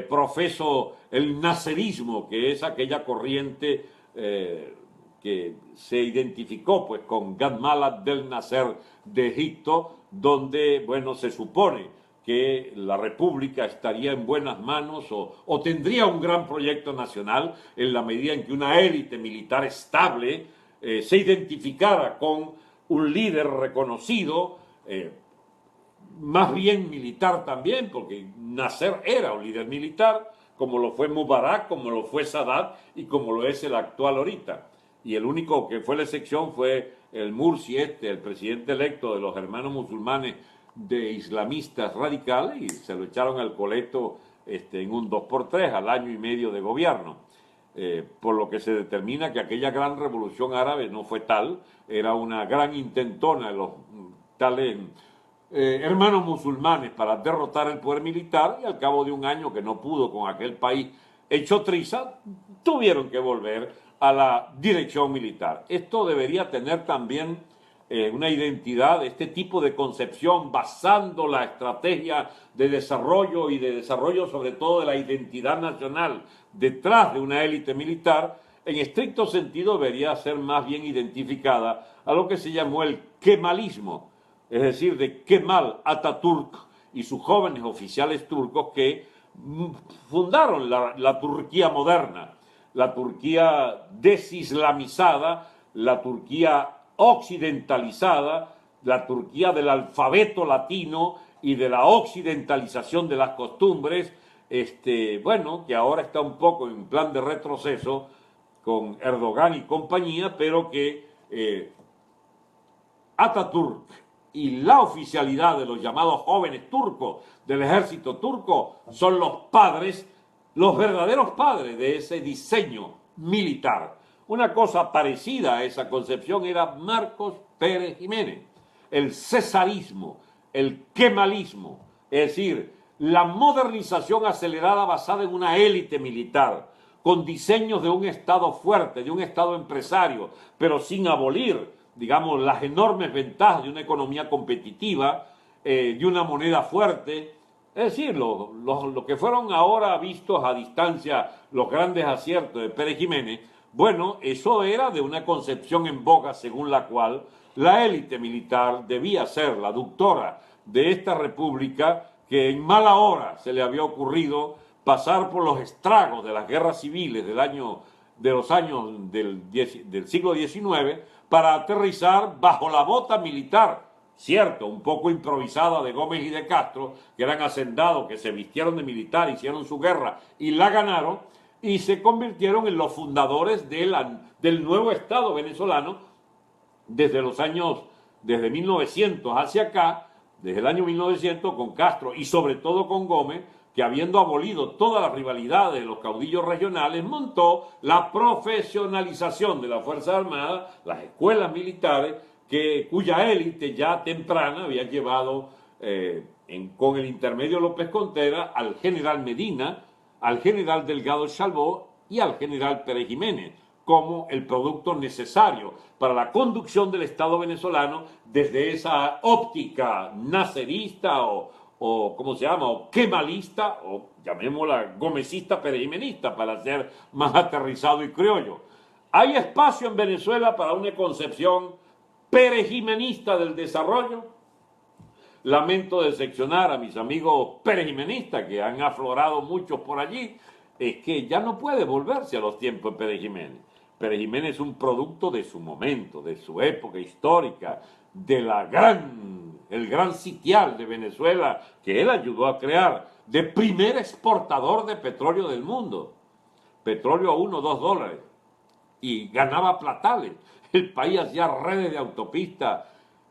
profeso el nacerismo, que es aquella corriente que se identificó pues con Gamal Abdel Nasser de Egipto, donde, bueno, se supone que la República estaría en buenas manos o tendría un gran proyecto nacional en la medida en que una élite militar estable se identificara con un líder reconocido, más bien militar también, porque Nasser era un líder militar, como lo fue Mubarak, como lo fue Sadat y como lo es el actual ahorita. Y el único que fue la excepción fue el Mursi, el presidente electo de los hermanos musulmanes de islamistas radicales, y se lo echaron al coleto en un 2x3 al año y medio de gobierno. Por lo que se determina que aquella gran revolución árabe no fue tal, era una gran intentona de los tales hermanos musulmanes para derrotar el poder militar, y al cabo de un año que no pudo con aquel país hecho triza, tuvieron que volver a la dirección militar. Esto debería tener también una identidad, este tipo de concepción, basando la estrategia de desarrollo y de desarrollo sobre todo de la identidad nacional detrás de una élite militar, en estricto sentido debería ser más bien identificada a lo que se llamó el kemalismo, es decir, de Kemal Atatürk y sus jóvenes oficiales turcos que fundaron la Turquía moderna, la Turquía desislamizada, la Turquía occidentalizada, la Turquía del alfabeto latino y de la occidentalización de las costumbres, bueno, que ahora está un poco en plan de retroceso con Erdogan y compañía, pero que Atatürk y la oficialidad de los llamados jóvenes turcos del ejército turco son los padres, los verdaderos padres de ese diseño militar. Una cosa parecida a esa concepción era Marcos Pérez Jiménez, el cesarismo, el kemalismo, es decir, la modernización acelerada basada en una élite militar, con diseños de un Estado fuerte, de un Estado empresario, pero sin abolir, digamos, las enormes ventajas de una economía competitiva, de una moneda fuerte. Es decir, lo que fueron ahora vistos a distancia los grandes aciertos de Pérez Jiménez, bueno, eso era de una concepción en boga según la cual la élite militar debía ser la ductora de esta república que en mala hora se le había ocurrido pasar por los estragos de las guerras civiles de los años del siglo XIX para aterrizar bajo la bota militar, cierto, un poco improvisada de Gómez y de Castro, que eran hacendados, que se vistieron de militar, hicieron su guerra y la ganaron, y se convirtieron en los fundadores del nuevo Estado venezolano desde 1900 hacia acá, desde el año 1900 con Castro y sobre todo con Gómez, que habiendo abolido todas las rivalidades de los caudillos regionales, montó la profesionalización de las Fuerzas Armadas, las escuelas militares, cuya élite ya temprana había llevado con el intermedio López Contreras al general Medina, al general Delgado Chalbaud y al general Pérez Jiménez, como el producto necesario para la conducción del Estado venezolano desde esa óptica nacerista o ¿cómo se llama?, o kemalista, o llamémosla gomecista perejimenista, para ser más aterrizado y criollo. ¿Hay espacio en Venezuela para una concepción perejimenista del desarrollo? Lamento decepcionar a mis amigos perejimenistas, que han aflorado muchos por allí, es que ya no puede volverse a los tiempos de Pérez Jiménez. Pérez Jiménez es un producto de su momento, de su época histórica, el gran sitial de Venezuela que él ayudó a crear, de primer exportador de petróleo del mundo. Petróleo a $1 o $2 y ganaba platales. El país hacía redes de autopistas,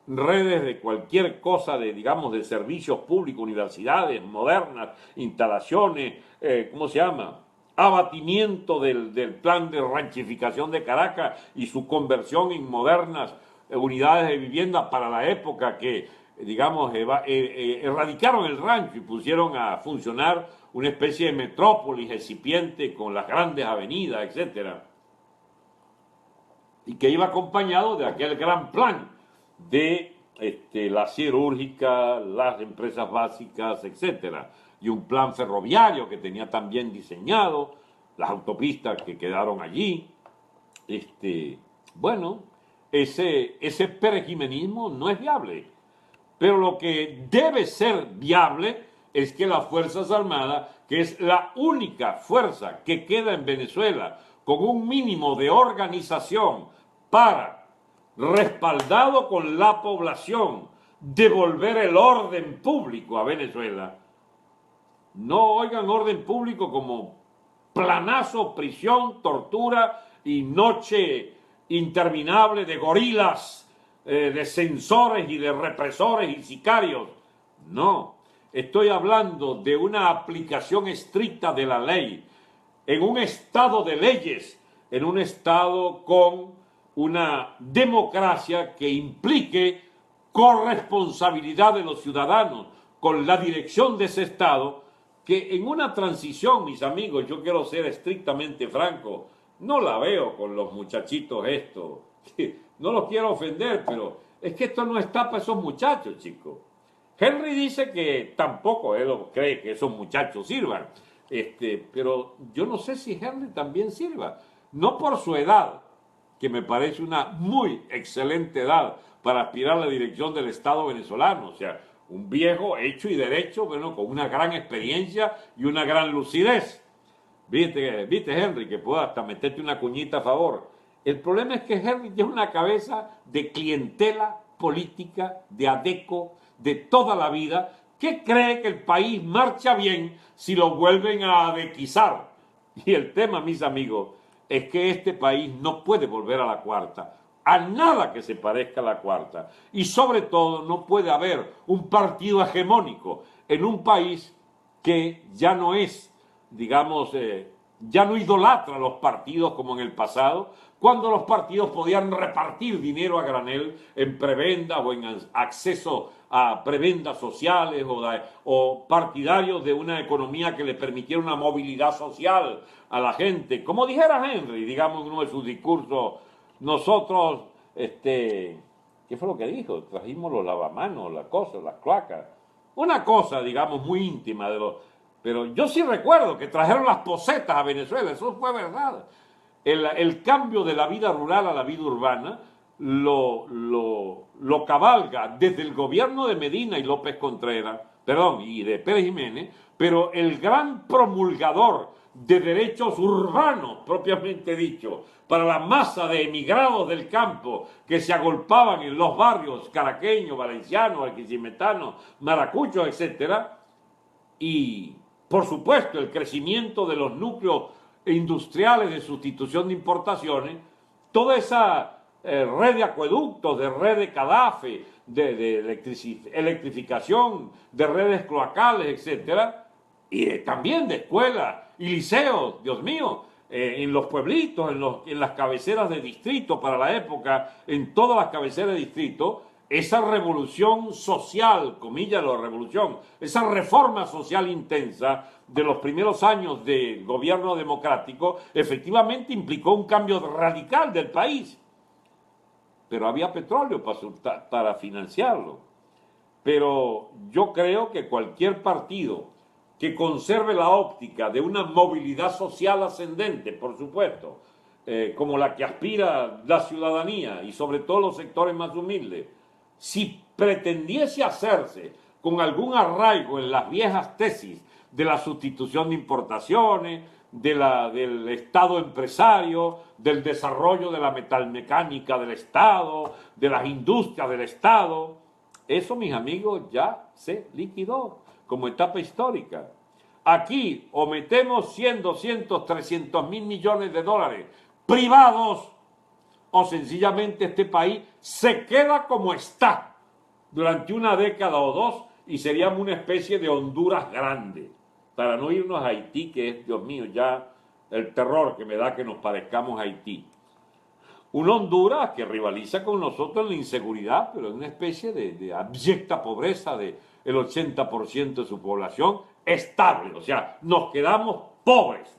redes de cualquier cosa, digamos, de servicios públicos, universidades modernas, instalaciones, ¿cómo se llama?, abatimiento del plan de ranchificación de Caracas y su conversión en modernas unidades de vivienda para la época que, digamos, erradicaron el rancho y pusieron a funcionar una especie de metrópolis recipiente con las grandes avenidas, etcétera, y que iba acompañado de aquel gran plan de la siderúrgica, las empresas básicas, etcétera, y un plan ferroviario que tenía también diseñado, las autopistas que quedaron allí. Bueno, ese perejimenismo no es viable, pero lo que debe ser viable es que las Fuerzas Armadas, que es la única fuerza que queda en Venezuela con un mínimo de organización para, respaldado con la población, devolver el orden público a Venezuela. No oigan orden público como planazo, prisión, tortura y noche interminable de gorilas, de censores y de represores y sicarios. No, estoy hablando de una aplicación estricta de la ley, en un estado de leyes, en un estado con una democracia que implique corresponsabilidad de los ciudadanos con la dirección de ese estado, que en una transición, mis amigos, yo quiero ser estrictamente franco, no la veo con los muchachitos estos. No los quiero ofender, pero es que esto no está para esos muchachos, chicos. Henry dice que tampoco él cree que esos muchachos sirvan, pero yo no sé si Henry también sirva. No por su edad, que me parece una muy excelente edad para aspirar a la dirección del Estado venezolano, o sea, un viejo hecho y derecho, bueno, con una gran experiencia y una gran lucidez. ¿Viste, Henry, que puedo hasta meterte una cuñita a favor? El problema es que Henry tiene una cabeza de clientela política, de adeco, de toda la vida, que cree que el país marcha bien si lo vuelven a adequizar. Y el tema, mis amigos, es que este país no puede volver a la cuarta. a nada que se parezca a la cuarta. Y sobre todo no puede haber un partido hegemónico en un país que ya no es, digamos, ya no idolatra los partidos como en el pasado, cuando los partidos podían repartir dinero a granel en prebendas o en acceso a prebendas sociales o partidarios de una economía que le permitiera una movilidad social a la gente. Como dijera Henry, digamos en uno de sus discursos, nosotros, ¿qué fue lo que dijo? Trajimos los lavamanos, las cosas, las cloacas. Una cosa, digamos, muy íntima de los... Pero yo sí recuerdo que trajeron las posetas a Venezuela, eso fue verdad. El cambio de la vida rural a la vida urbana lo cabalga desde el gobierno de Medina y López Contreras, perdón, y de Pérez Jiménez, pero el gran promulgador de derechos urbanos, propiamente dicho, para la masa de emigrados del campo que se agolpaban en los barrios caraqueños, valencianos, barquisimetános, maracuchos, etcétera, y por supuesto el crecimiento de los núcleos industriales de sustitución de importaciones, toda esa red de acueductos, de red de Cadafe, de electrificación, de redes cloacales, etcétera, y también de escuelas y liceos, Dios mío, en los pueblitos, en las cabeceras de distrito para la época, en todas las cabeceras de distrito, esa revolución social, comillas la revolución, esa reforma social intensa de los primeros años del gobierno democrático, efectivamente implicó un cambio radical del país. Pero había petróleo para financiarlo. Pero yo creo que cualquier partido que conserve la óptica de una movilidad social ascendente, por supuesto, como la que aspira la ciudadanía y sobre todo los sectores más humildes, si pretendiese hacerse con algún arraigo en las viejas tesis de la sustitución de importaciones, del Estado empresario, del desarrollo de la metalmecánica del Estado, de las industrias del Estado, eso, mis amigos, ya se liquidó como etapa histórica. Aquí o metemos 100, 200, 300 mil millones de dólares privados, o sencillamente este país se queda como está durante una década o dos y seríamos una especie de Honduras grande, para no irnos a Haití, que es, Dios mío, ya el terror que me da que nos parezcamos a Haití. Una Honduras que rivaliza con nosotros en la inseguridad, pero en una especie de abyecta pobreza del 80% de su población estable, o sea, nos quedamos pobres,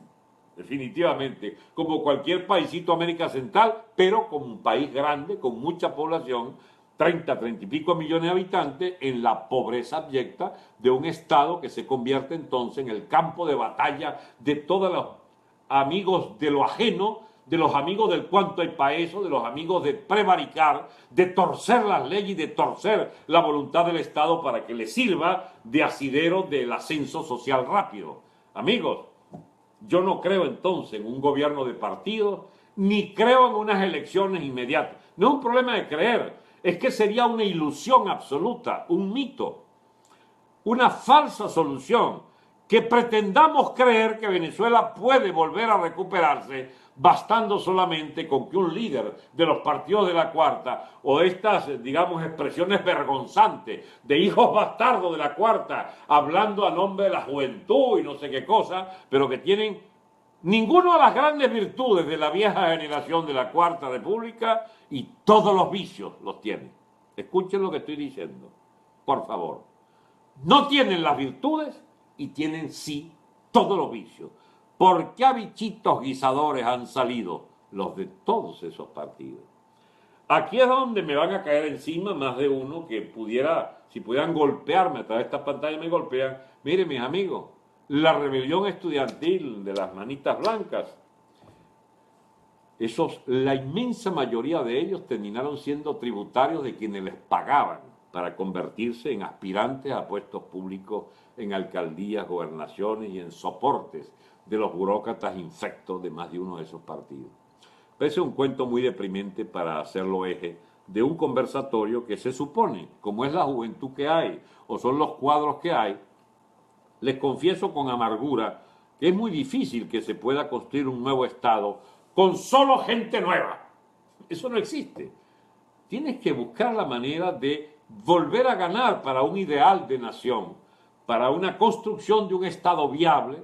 definitivamente, como cualquier paísito de América Central, pero como un país grande, con mucha población, 30 y pico millones de habitantes, en la pobreza abyecta de un Estado que se convierte entonces en el campo de batalla de todos los amigos de lo ajeno, de los amigos del cuanto hay pa' eso, de los amigos de prevaricar, de torcer las leyes y de torcer la voluntad del Estado para que le sirva de asidero del ascenso social rápido. Amigos, yo no creo entonces en un gobierno de partidos, ni creo en unas elecciones inmediatas. No es un problema de creer, es que sería una ilusión absoluta, un mito, una falsa solución, que pretendamos creer que Venezuela puede volver a recuperarse bastando solamente con que un líder de los partidos de la cuarta o estas, digamos, expresiones vergonzantes de hijos bastardos de la cuarta hablando a nombre de la juventud y no sé qué cosa, pero que tienen ninguna de las grandes virtudes de la vieja generación de la Cuarta República y todos los vicios los tienen. Escuchen lo que estoy diciendo, por favor. No tienen las virtudes y tienen sí todos los vicios. ¿Por qué bichitos guisadores han salido? Los de todos esos partidos. Aquí es donde me van a caer encima más de uno que pudiera, si pudieran golpearme a través de esta pantalla, me golpean. Miren, mis amigos, la rebelión estudiantil de las manitas blancas, la inmensa mayoría de ellos terminaron siendo tributarios de quienes les pagaban para convertirse en aspirantes a puestos públicos en alcaldías, gobernaciones y en soportes de los burócratas infectos de más de uno de esos partidos. Parece un cuento muy deprimente para hacerlo eje de un conversatorio que se supone, como es la juventud que hay o son los cuadros que hay, les confieso con amargura que es muy difícil que se pueda construir un nuevo Estado con solo gente nueva. Eso no existe. Tienes que buscar la manera de volver a ganar para un ideal de nación, para una construcción de un Estado viable.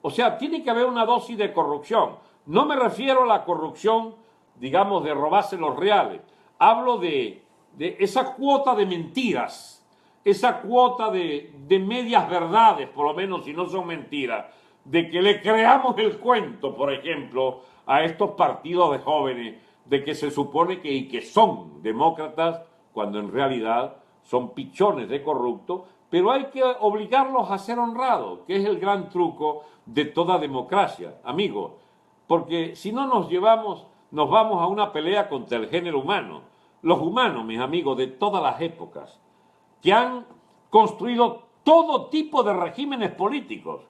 O sea, tiene que haber una dosis de corrupción. No me refiero a la corrupción, digamos, de robarse los reales. Hablo de esa cuota de mentiras, esa cuota de medias verdades, por lo menos si no son mentiras, de que le creamos el cuento, por ejemplo, a estos partidos de jóvenes, de que se supone que son demócratas, cuando en realidad son pichones de corruptos, pero hay que obligarlos a ser honrados, que es el gran truco de toda democracia, amigos, porque si no nos vamos a una pelea contra el género humano. Los humanos, mis amigos, de todas las épocas, que han construido todo tipo de regímenes políticos,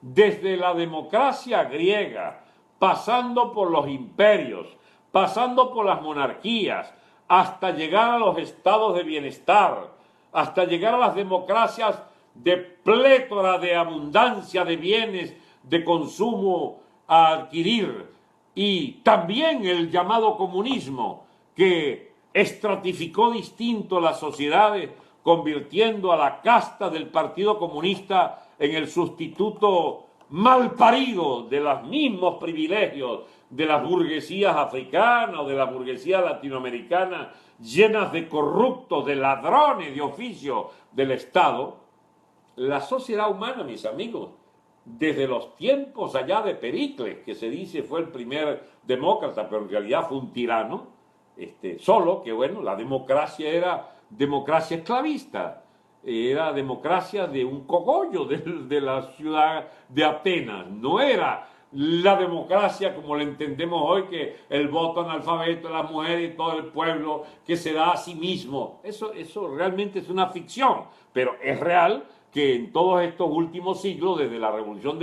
desde la democracia griega, pasando por los imperios, pasando por las monarquías, hasta llegar a los estados de bienestar, hasta llegar a las democracias de plétora, de abundancia de bienes, de consumo a adquirir, y también el llamado comunismo, que estratificó distinto las sociedades, convirtiendo a la casta del Partido Comunista en el sustituto malparido de los mismos privilegios de las burguesías africanas o de la burguesía latinoamericana, llenas de corruptos, de ladrones de oficio del Estado. La sociedad humana, mis amigos, desde los tiempos allá de Pericles, que se dice fue el primer demócrata, pero en realidad fue un tirano, solo que, bueno, la democracia era democracia esclavista, era democracia de un cogollo de la ciudad de Atenas, no era la democracia como la entendemos hoy, que el voto analfabeto de las mujeres y todo el pueblo que se da a sí mismo. Eso realmente es una ficción, pero es real que en todos estos últimos siglos, desde la Revolución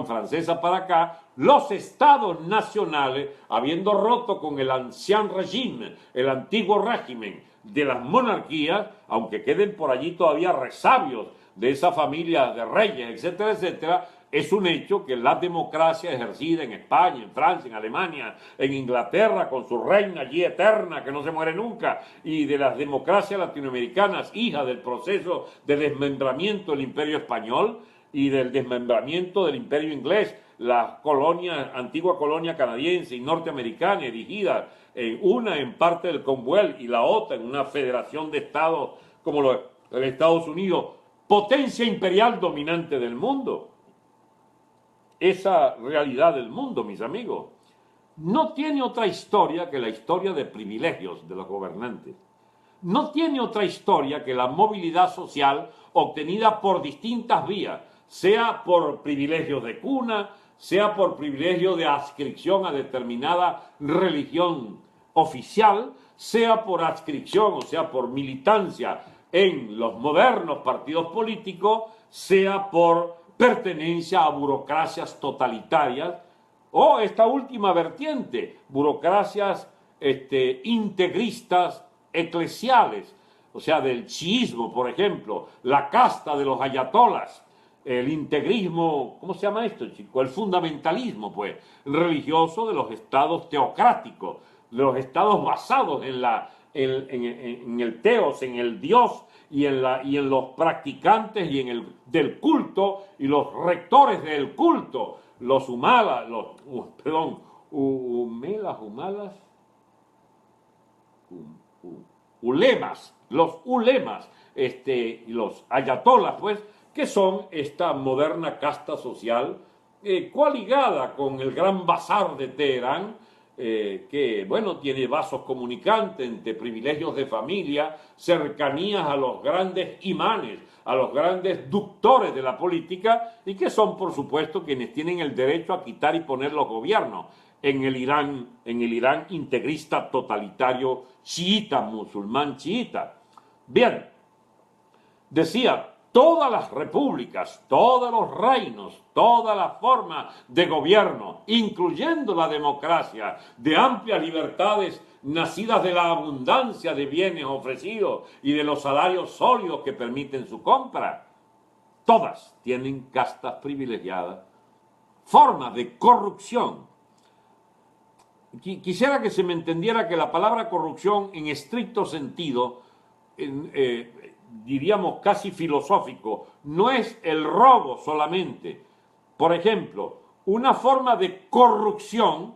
Francesa para acá, los estados nacionales, habiendo roto con el ancien régime, el antiguo régimen de las monarquías, aunque queden por allí todavía resabios de esa familia de reyes, etcétera, etcétera, es un hecho que la democracia ejercida en España, en Francia, en Alemania, en Inglaterra, con su reina allí eterna que no se muere nunca, y de las democracias latinoamericanas, hijas del proceso de desmembramiento del imperio español y del desmembramiento del imperio inglés, la antigua colonia canadiense y norteamericana, erigida una en parte del Commonwealth y la otra en una federación de estados como el Estados Unidos, potencia imperial dominante del mundo. Esa realidad del mundo, mis amigos, no tiene otra historia que la historia de privilegios de los gobernantes. No tiene otra historia que la movilidad social obtenida por distintas vías, sea por privilegios de cuna, sea por privilegio de adscripción a determinada religión oficial, sea por adscripción, o sea, por militancia en los modernos partidos políticos, sea por pertenencia a burocracias totalitarias, o esta última vertiente, burocracias integristas eclesiales, o sea, del chiismo, por ejemplo, la casta de los ayatolas, el integrismo, ¿cómo se llama esto, chico? El fundamentalismo, pues, religioso de los estados teocráticos, de los estados basados en el teos, en el Dios, y en los practicantes y del culto y los rectores del culto, los humalas, ulemas, los ulemas, y los ayatolas, pues, que son esta moderna casta social coaligada con el gran bazar de Teherán, que, bueno, tiene vasos comunicantes entre privilegios de familia, cercanías a los grandes imanes, a los grandes ductores de la política, y que son, por supuesto, quienes tienen el derecho a quitar y poner los gobiernos en el Irán integrista totalitario chiita, musulmán chiita. Bien, decía, todas las repúblicas, todos los reinos, toda la forma de gobierno, incluyendo la democracia, de amplias libertades nacidas de la abundancia de bienes ofrecidos y de los salarios sólidos que permiten su compra, todas tienen castas privilegiadas, formas de corrupción. quisiera que se me entendiera que la palabra corrupción en estricto sentido, diríamos casi filosófico, no es el robo solamente. Por ejemplo, una forma de corrupción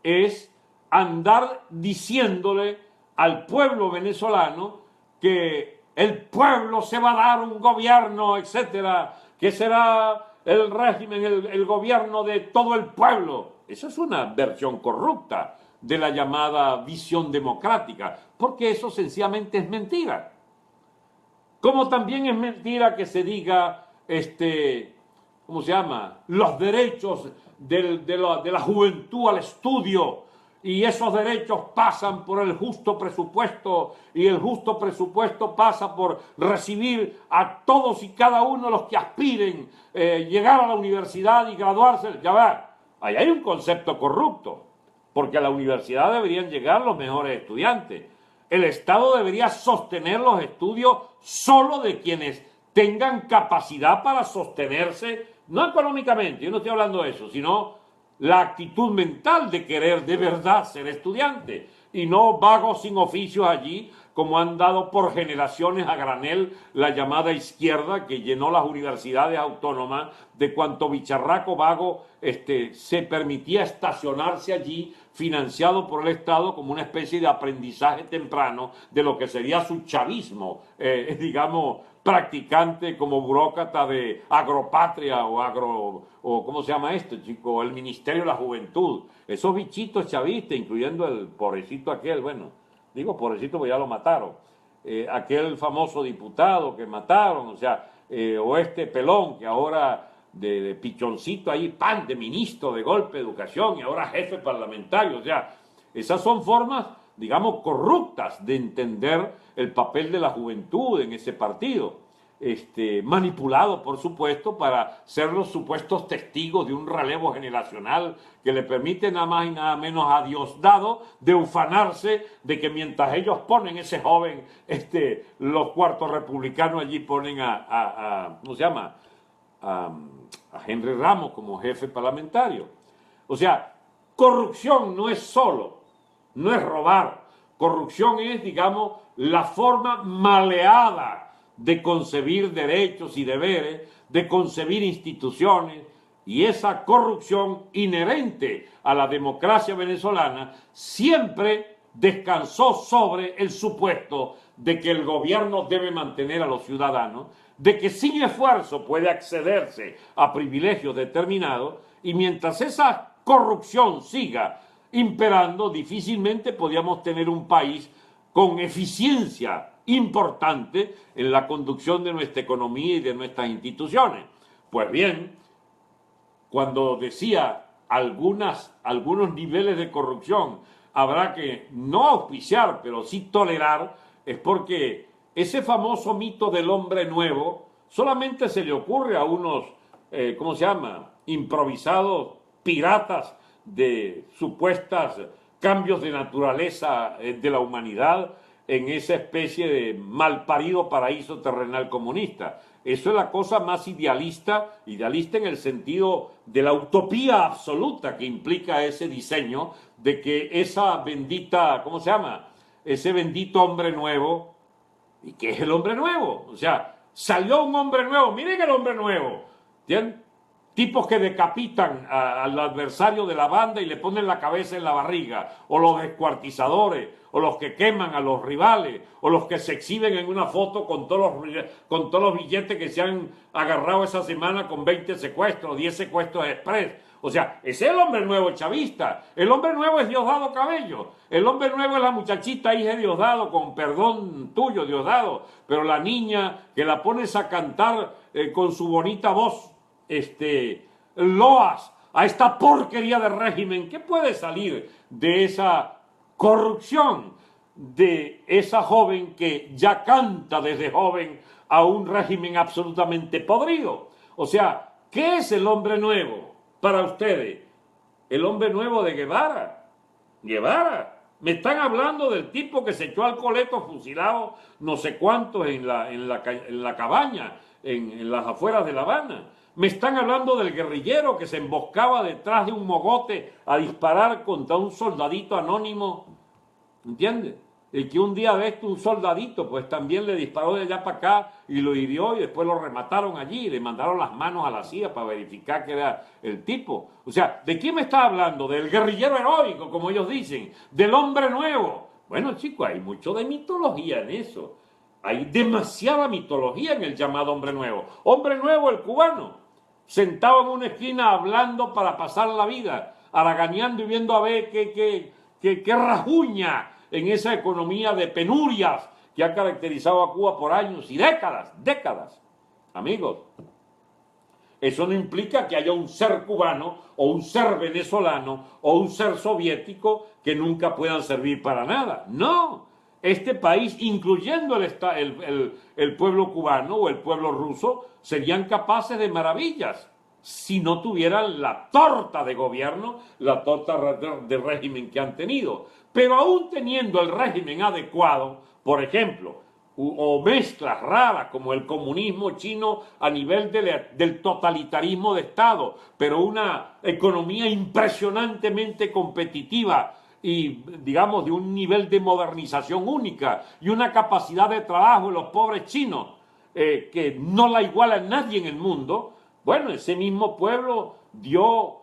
es andar diciéndole al pueblo venezolano que el pueblo se va a dar un gobierno, etcétera, que será el régimen, el gobierno de todo el pueblo. Esa es una versión corrupta de la llamada visión democrática, porque eso sencillamente es mentira. Como también es mentira que se diga, ¿cómo se llama? Los derechos de la juventud al estudio, y esos derechos pasan por el justo presupuesto, y el justo presupuesto pasa por recibir a todos y cada uno de los que aspiren llegar a la universidad y graduarse. Ya va, ahí hay un concepto corrupto, porque a la universidad deberían llegar los mejores estudiantes. El Estado debería sostener los estudios solo de quienes tengan capacidad para sostenerse, no económicamente, yo no estoy hablando de eso, sino la actitud mental de querer de verdad ser estudiante, y no vagos sin oficios allí, como han dado por generaciones a granel la llamada izquierda, que llenó las universidades autónomas de cuanto bicharraco vago se permitía estacionarse allí, financiado por el Estado como una especie de aprendizaje temprano de lo que sería su chavismo, digamos, practicante como burócrata de agropatria o ¿cómo se llama esto, chico? El Ministerio de la Juventud. Esos bichitos chavistas, incluyendo el pobrecito aquel, bueno, digo pobrecito porque ya lo mataron, aquel famoso diputado que mataron, o sea, o este pelón que ahora de pichoncito ahí, pan, de ministro de golpe de educación y ahora jefe parlamentario, o sea, esas son formas, digamos, corruptas de entender el papel de la juventud en ese partido, manipulado, por supuesto, para ser los supuestos testigos de un relevo generacional que le permite nada más y nada menos a Diosdado de ufanarse de que mientras ellos ponen ese joven, los cuartos republicanos allí ponen ¿cómo se llama? A Henry Ramos como jefe parlamentario. O sea, corrupción no es solo, no es robar. Corrupción es, digamos, la forma maleada de concebir derechos y deberes, de concebir instituciones, y esa corrupción inherente a la democracia venezolana siempre descansó sobre el supuesto de que el gobierno debe mantener a los ciudadanos, de que sin esfuerzo puede accederse a privilegios determinados, y mientras esa corrupción siga imperando, difícilmente podíamos tener un país con eficiencia importante en la conducción de nuestra economía y de nuestras instituciones. Pues bien, cuando decía algunos niveles de corrupción habrá que no auspiciar, pero sí tolerar, es porque ese famoso mito del hombre nuevo solamente se le ocurre a unos, ¿cómo se llama?, improvisados piratas de supuestas cambios de naturaleza de la humanidad en esa especie de malparido paraíso terrenal comunista. Eso es la cosa más idealista en el sentido de la utopía absoluta que implica ese diseño de que esa bendita, ¿cómo se llama?, ese bendito hombre nuevo. ¿Y qué es el hombre nuevo? O sea, salió un hombre nuevo, miren el hombre nuevo, ¿entienden? Tipos que decapitan al adversario de la banda y le ponen la cabeza en la barriga, o los descuartizadores, o los que queman a los rivales, o los que se exhiben en una foto con todos los billetes que se han agarrado esa semana con 20 secuestros, 10 secuestros express. O sea, ese es el hombre nuevo chavista. El hombre nuevo es Diosdado Cabello. El hombre nuevo es la muchachita hija de Diosdado, con perdón tuyo, Diosdado, pero la niña que la pones a cantar con su bonita voz, loas a esta porquería de régimen. ¿Qué puede salir de esa corrupción de esa joven que ya canta desde joven a un régimen absolutamente podrido? O sea, ¿qué es el hombre nuevo para ustedes? El hombre nuevo de Guevara. Guevara. Me están hablando del tipo que se echó al coleto fusilado no sé cuántos en la cabaña, en las afueras de La Habana. Me están hablando del guerrillero que se emboscaba detrás de un mogote a disparar contra un soldadito anónimo, ¿entiendes? El que un día de esto un soldadito pues también le disparó de allá para acá y lo hirió y después lo remataron allí y le mandaron las manos a la CIA para verificar que era el tipo. O sea, ¿de quién me está hablando? Del guerrillero heroico, como ellos dicen, del hombre nuevo. Bueno, chicos, hay mucho de mitología en eso. Hay demasiada mitología en el llamado hombre nuevo. Hombre nuevo, el cubano, sentado en una esquina hablando para pasar la vida, haraganeando y viendo a ver qué rajuña en esa economía de penurias que ha caracterizado a Cuba por años y décadas. Amigos, eso no implica que haya un ser cubano o un ser venezolano o un ser soviético que nunca puedan servir para nada. No, este país, incluyendo el pueblo cubano o el pueblo ruso, serían capaces de maravillas si no tuvieran la torta de gobierno, la torta de régimen que han tenido. Pero aún teniendo el régimen adecuado, por ejemplo, o mezclas raras como el comunismo chino a nivel del totalitarismo de Estado, pero una economía impresionantemente competitiva y, digamos, de un nivel de modernización única y una capacidad de trabajo de los pobres chinos que no la iguala nadie en el mundo. Bueno, ese mismo pueblo dio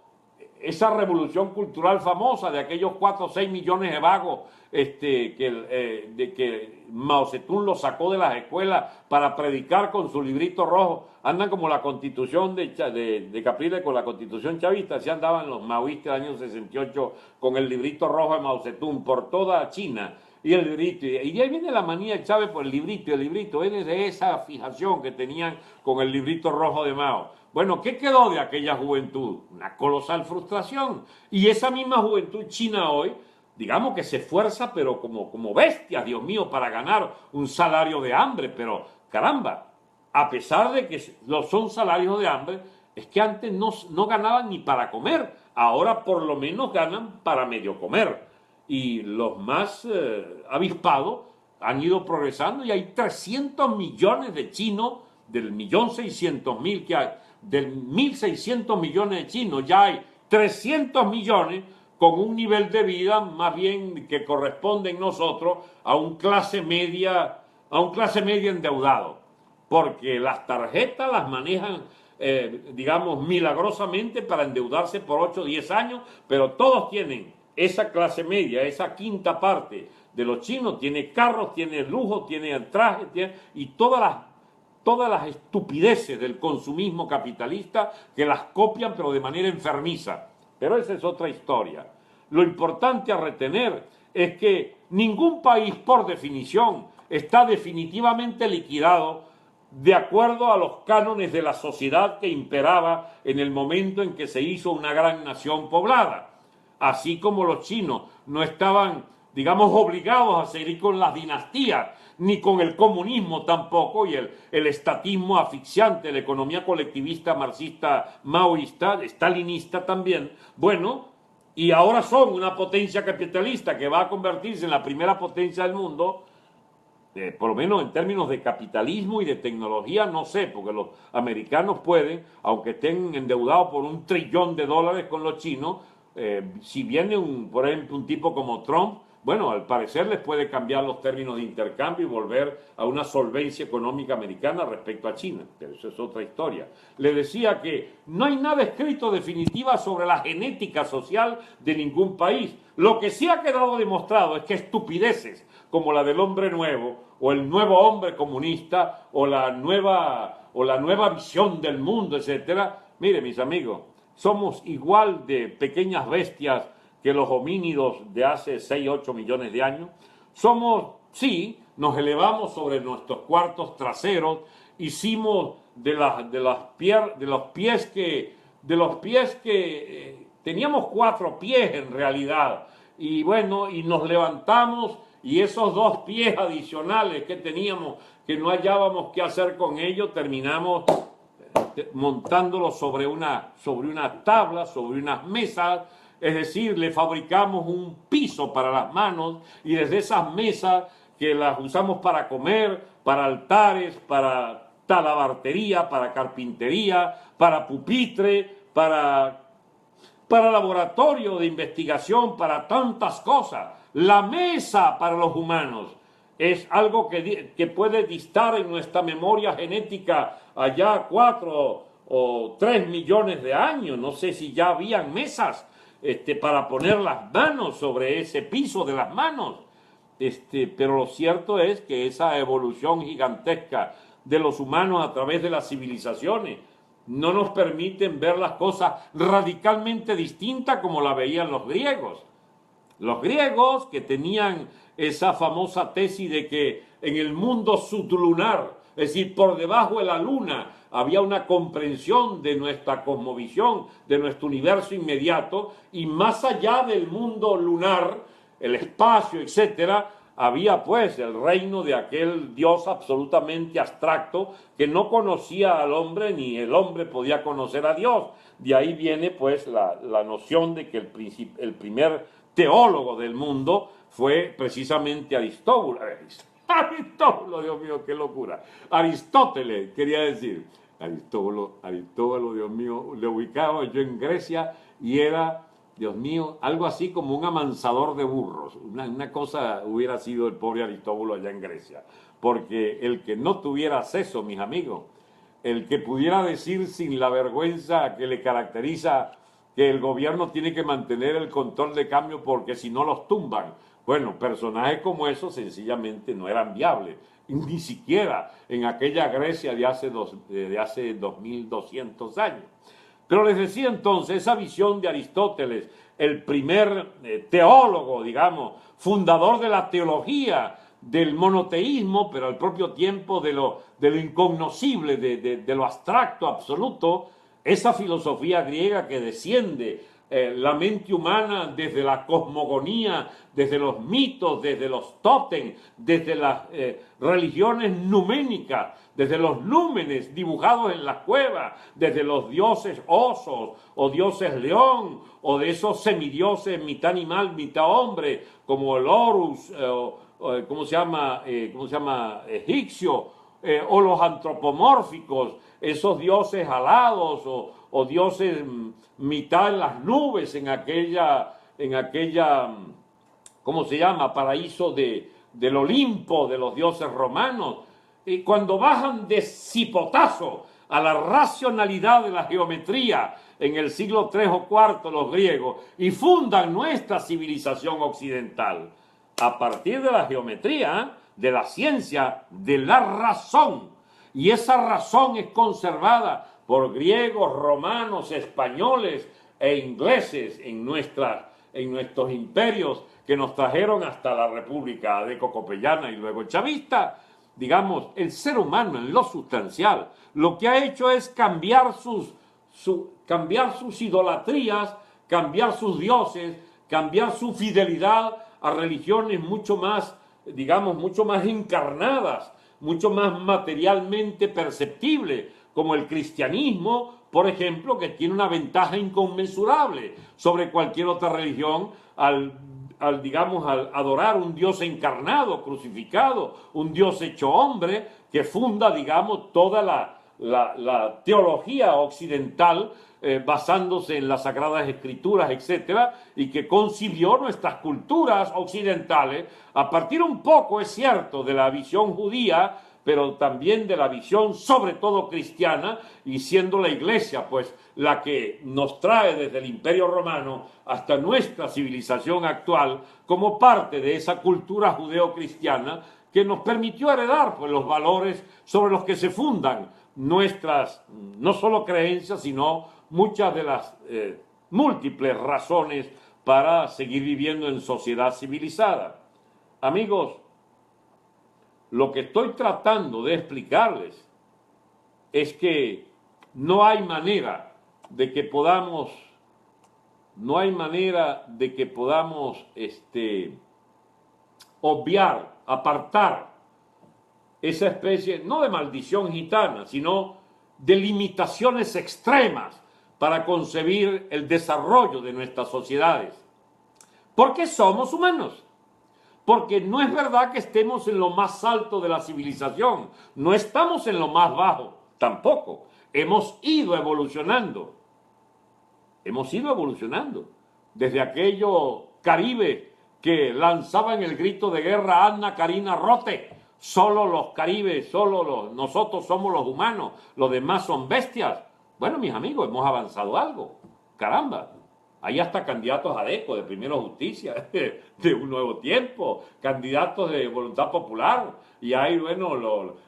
esa revolución cultural famosa de aquellos 4 o 6 millones de vagos que Mao Zedong los sacó de las escuelas para predicar con su librito rojo. Andan como la constitución de Capriles con la constitución chavista, así andaban los maoístas del año 68 con el librito rojo de Mao Zedong por toda China. Y el librito, y de ahí viene la manía de Chávez por el librito, viene de esa fijación que tenían con el librito rojo de Mao. Bueno, ¿qué quedó de aquella juventud? Una colosal frustración. Y esa misma juventud china hoy, digamos que se esfuerza, pero como bestias, Dios mío, para ganar un salario de hambre. Pero, caramba, a pesar de que son salarios de hambre, es que antes no ganaban ni para comer. Ahora por lo menos ganan para medio comer. Y los más avispados han ido progresando y hay 300 millones de chinos del 1.600.000 que hay, del 1.600 millones de chinos, ya hay 300 millones con un nivel de vida más bien que corresponde en nosotros a un clase media endeudado, porque las tarjetas las manejan digamos milagrosamente para endeudarse por 8 o 10 años, pero todos tienen esa clase media, esa quinta parte de los chinos, tiene carros, tiene lujo, tiene trajes, y todas las estupideces del consumismo capitalista que las copian pero de manera enfermiza. Pero esa es otra historia. Lo importante a retener es que ningún país por definición está definitivamente liquidado de acuerdo a los cánones de la sociedad que imperaba en el momento en que se hizo una gran nación poblada. Así como los chinos no estaban, digamos, obligados a seguir con las dinastías, ni con el comunismo tampoco, y el estatismo asfixiante, la economía colectivista, marxista, maoísta, stalinista también. Bueno, y ahora son una potencia capitalista que va a convertirse en la primera potencia del mundo, por lo menos en términos de capitalismo y de tecnología, no sé, porque los americanos pueden, aunque estén endeudados por $1 trillón con los chinos, si viene por ejemplo un tipo como Trump, bueno, al parecer les puede cambiar los términos de intercambio y volver a una solvencia económica americana respecto a China, pero eso es otra historia. Le decía que no hay nada escrito definitiva sobre la genética social de ningún país. Lo que sí ha quedado demostrado es que estupideces como la del hombre nuevo o el nuevo hombre comunista o la nueva visión del mundo, etcétera. Mire, mis amigos, somos igual de pequeñas bestias que los homínidos de hace 6, 8 millones de años. Sí, nos elevamos sobre nuestros cuartos traseros, hicimos de los pies que teníamos 4 pies en realidad, y bueno, y nos levantamos, y esos 2 pies adicionales que teníamos, que no hallábamos qué hacer con ellos, terminamos montándolo sobre una tabla, sobre unas mesas, es decir, le fabricamos un piso para las manos y desde esas mesas que las usamos para comer, para altares, para talabartería, para carpintería, para pupitre, para laboratorio de investigación, para tantas cosas. La mesa para los humanos es algo que puede distar en nuestra memoria genética allá 4 o 3 millones de años. No sé si ya habían mesas para poner las manos sobre ese piso de las manos. Pero lo cierto es que esa evolución gigantesca de los humanos a través de las civilizaciones no nos permiten ver las cosas radicalmente distintas como la veían los griegos. Los griegos, que tenían esa famosa tesis de que en el mundo sublunar, es decir, por debajo de la luna, había una comprensión de nuestra cosmovisión, de nuestro universo inmediato, y más allá del mundo lunar, el espacio, etcétera, había pues el reino de aquel Dios absolutamente abstracto que no conocía al hombre ni el hombre podía conocer a Dios. De ahí viene pues la noción de que el primer teólogo del mundo fue precisamente Aristóbulo. Aristóbulo, Dios mío, qué locura. Aristóteles, quería decir. Aristóbulo, Dios mío, le ubicaba yo en Grecia y era, Dios mío, algo así como un amansador de burros. Una cosa hubiera sido el pobre Aristóbulo allá en Grecia. Porque el que no tuviera acceso, mis amigos, el que pudiera decir sin la vergüenza que le caracteriza que el gobierno tiene que mantener el control de cambio porque si no los tumban. Bueno, personajes como esos sencillamente no eran viables, ni siquiera en aquella Grecia de hace 2200 años. Pero les decía entonces, esa visión de Aristóteles, el primer teólogo, digamos, fundador de la teología, del monoteísmo, pero al propio tiempo de lo incognoscible, de lo abstracto absoluto, esa filosofía griega que desciende la mente humana desde la cosmogonía, desde los mitos, desde los tótem, desde las religiones numénicas, desde los númenes dibujados en las cuevas, desde los dioses osos o dioses león, o de esos semidioses mitad animal, mitad hombre, como el Horus, ¿cómo se llama? Egipcio, o los antropomórficos, esos dioses alados o dioses mitad en las nubes en aquella, ¿cómo se llama? Paraíso del Olimpo, de los dioses romanos. Y cuando bajan de cipotazo a la racionalidad de la geometría en el siglo III o IV los griegos y fundan nuestra civilización occidental a partir de la geometría, de la ciencia, de la razón. Y esa razón es conservada por griegos, romanos, españoles e ingleses en nuestros imperios que nos trajeron hasta la República de Cocopellana y luego chavista. Digamos, el ser humano en lo sustancial lo que ha hecho es cambiar sus idolatrías, cambiar sus dioses, cambiar su fidelidad a religiones mucho más, digamos, mucho más encarnadas, mucho más materialmente perceptibles, como el cristianismo, por ejemplo, que tiene una ventaja inconmensurable sobre cualquier otra religión al adorar un Dios encarnado, crucificado, un Dios hecho hombre, que funda, digamos, toda la teología occidental basándose en las Sagradas Escrituras, etcétera, y que concibió nuestras culturas occidentales a partir un poco, es cierto, de la visión judía, pero también de la visión sobre todo cristiana, y siendo la Iglesia pues la que nos trae desde el Imperio Romano hasta nuestra civilización actual como parte de esa cultura judeo-cristiana que nos permitió heredar pues los valores sobre los que se fundan nuestras no solo creencias, sino muchas de las múltiples razones para seguir viviendo en sociedad civilizada. Amigos, lo que estoy tratando de explicarles es que no hay manera de que podamos obviar, apartar esa especie, no de maldición gitana, sino de limitaciones extremas para concebir el desarrollo de nuestras sociedades. Porque somos humanos. Porque no es verdad que estemos en lo más alto de la civilización, no estamos en lo más bajo, tampoco. Hemos ido evolucionando. Hemos ido evolucionando. Desde aquello Caribe que lanzaban el grito de guerra Anna Karina Rote. Solo los caribes, nosotros somos los humanos, los demás son bestias. Bueno, mis amigos, hemos avanzado algo. Caramba. Hay hasta candidatos a DECO, de Primero Justicia, de Un Nuevo Tiempo, candidatos de Voluntad Popular, y hay, bueno,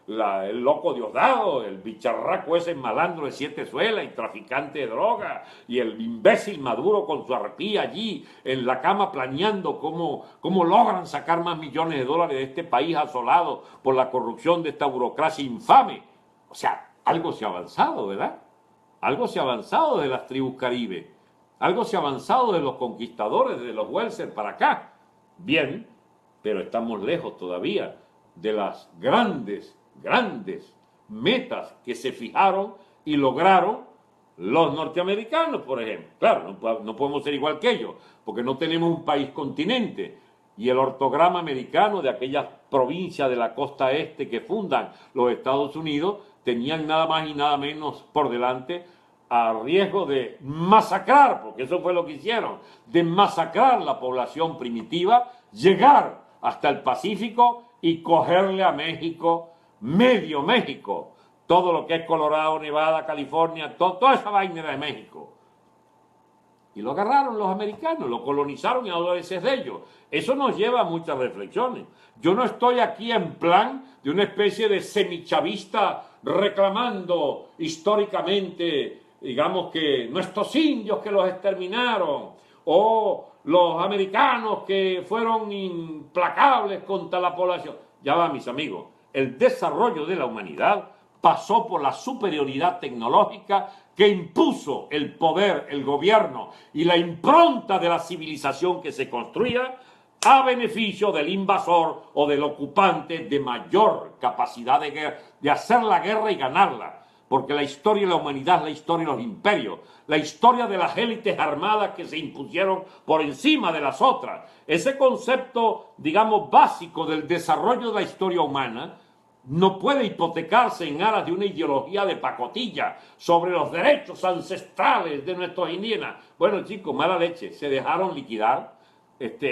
el loco Diosdado, el bicharraco ese malandro de Siete Suelas y traficante de droga, y el imbécil Maduro con su arpía allí en la cama planeando cómo logran sacar más millones de dólares de este país asolado por la corrupción de esta burocracia infame. O sea, algo se ha avanzado, ¿verdad? Algo se ha avanzado de las tribus caribe. Algo se ha avanzado de los conquistadores, de los Welser para acá. Bien, pero estamos lejos todavía de las grandes metas que se fijaron y lograron los norteamericanos, por ejemplo. Claro, no podemos ser igual que ellos, porque no tenemos un país continente. Y el ortograma americano de aquellas provincias de la costa este que fundan los Estados Unidos tenían nada más y nada menos por delante a riesgo de masacrar, porque eso fue lo que hicieron, de masacrar la población primitiva, llegar hasta el Pacífico y cogerle a México, medio México, todo lo que es Colorado, Nevada, California, toda esa vaina de México. Y lo agarraron los americanos, lo colonizaron y ahora ese es de ellos. Eso nos lleva a muchas reflexiones. Yo no estoy aquí en plan de una especie de semichavista reclamando históricamente, digamos, que nuestros indios que los exterminaron, o los americanos que fueron implacables contra la población. Ya va, mis amigos, el desarrollo de la humanidad pasó por la superioridad tecnológica que impuso el poder, el gobierno y la impronta de la civilización que se construía a beneficio del invasor o del ocupante de mayor capacidad de guerra, de hacer la guerra y ganarla. Porque la historia de la humanidad es la historia de los imperios, la historia de las élites armadas que se impusieron por encima de las otras. Ese concepto, digamos, básico del desarrollo de la historia humana no puede hipotecarse en aras de una ideología de pacotilla sobre los derechos ancestrales de nuestros indígenas. Bueno, chicos, mala leche, se dejaron liquidar,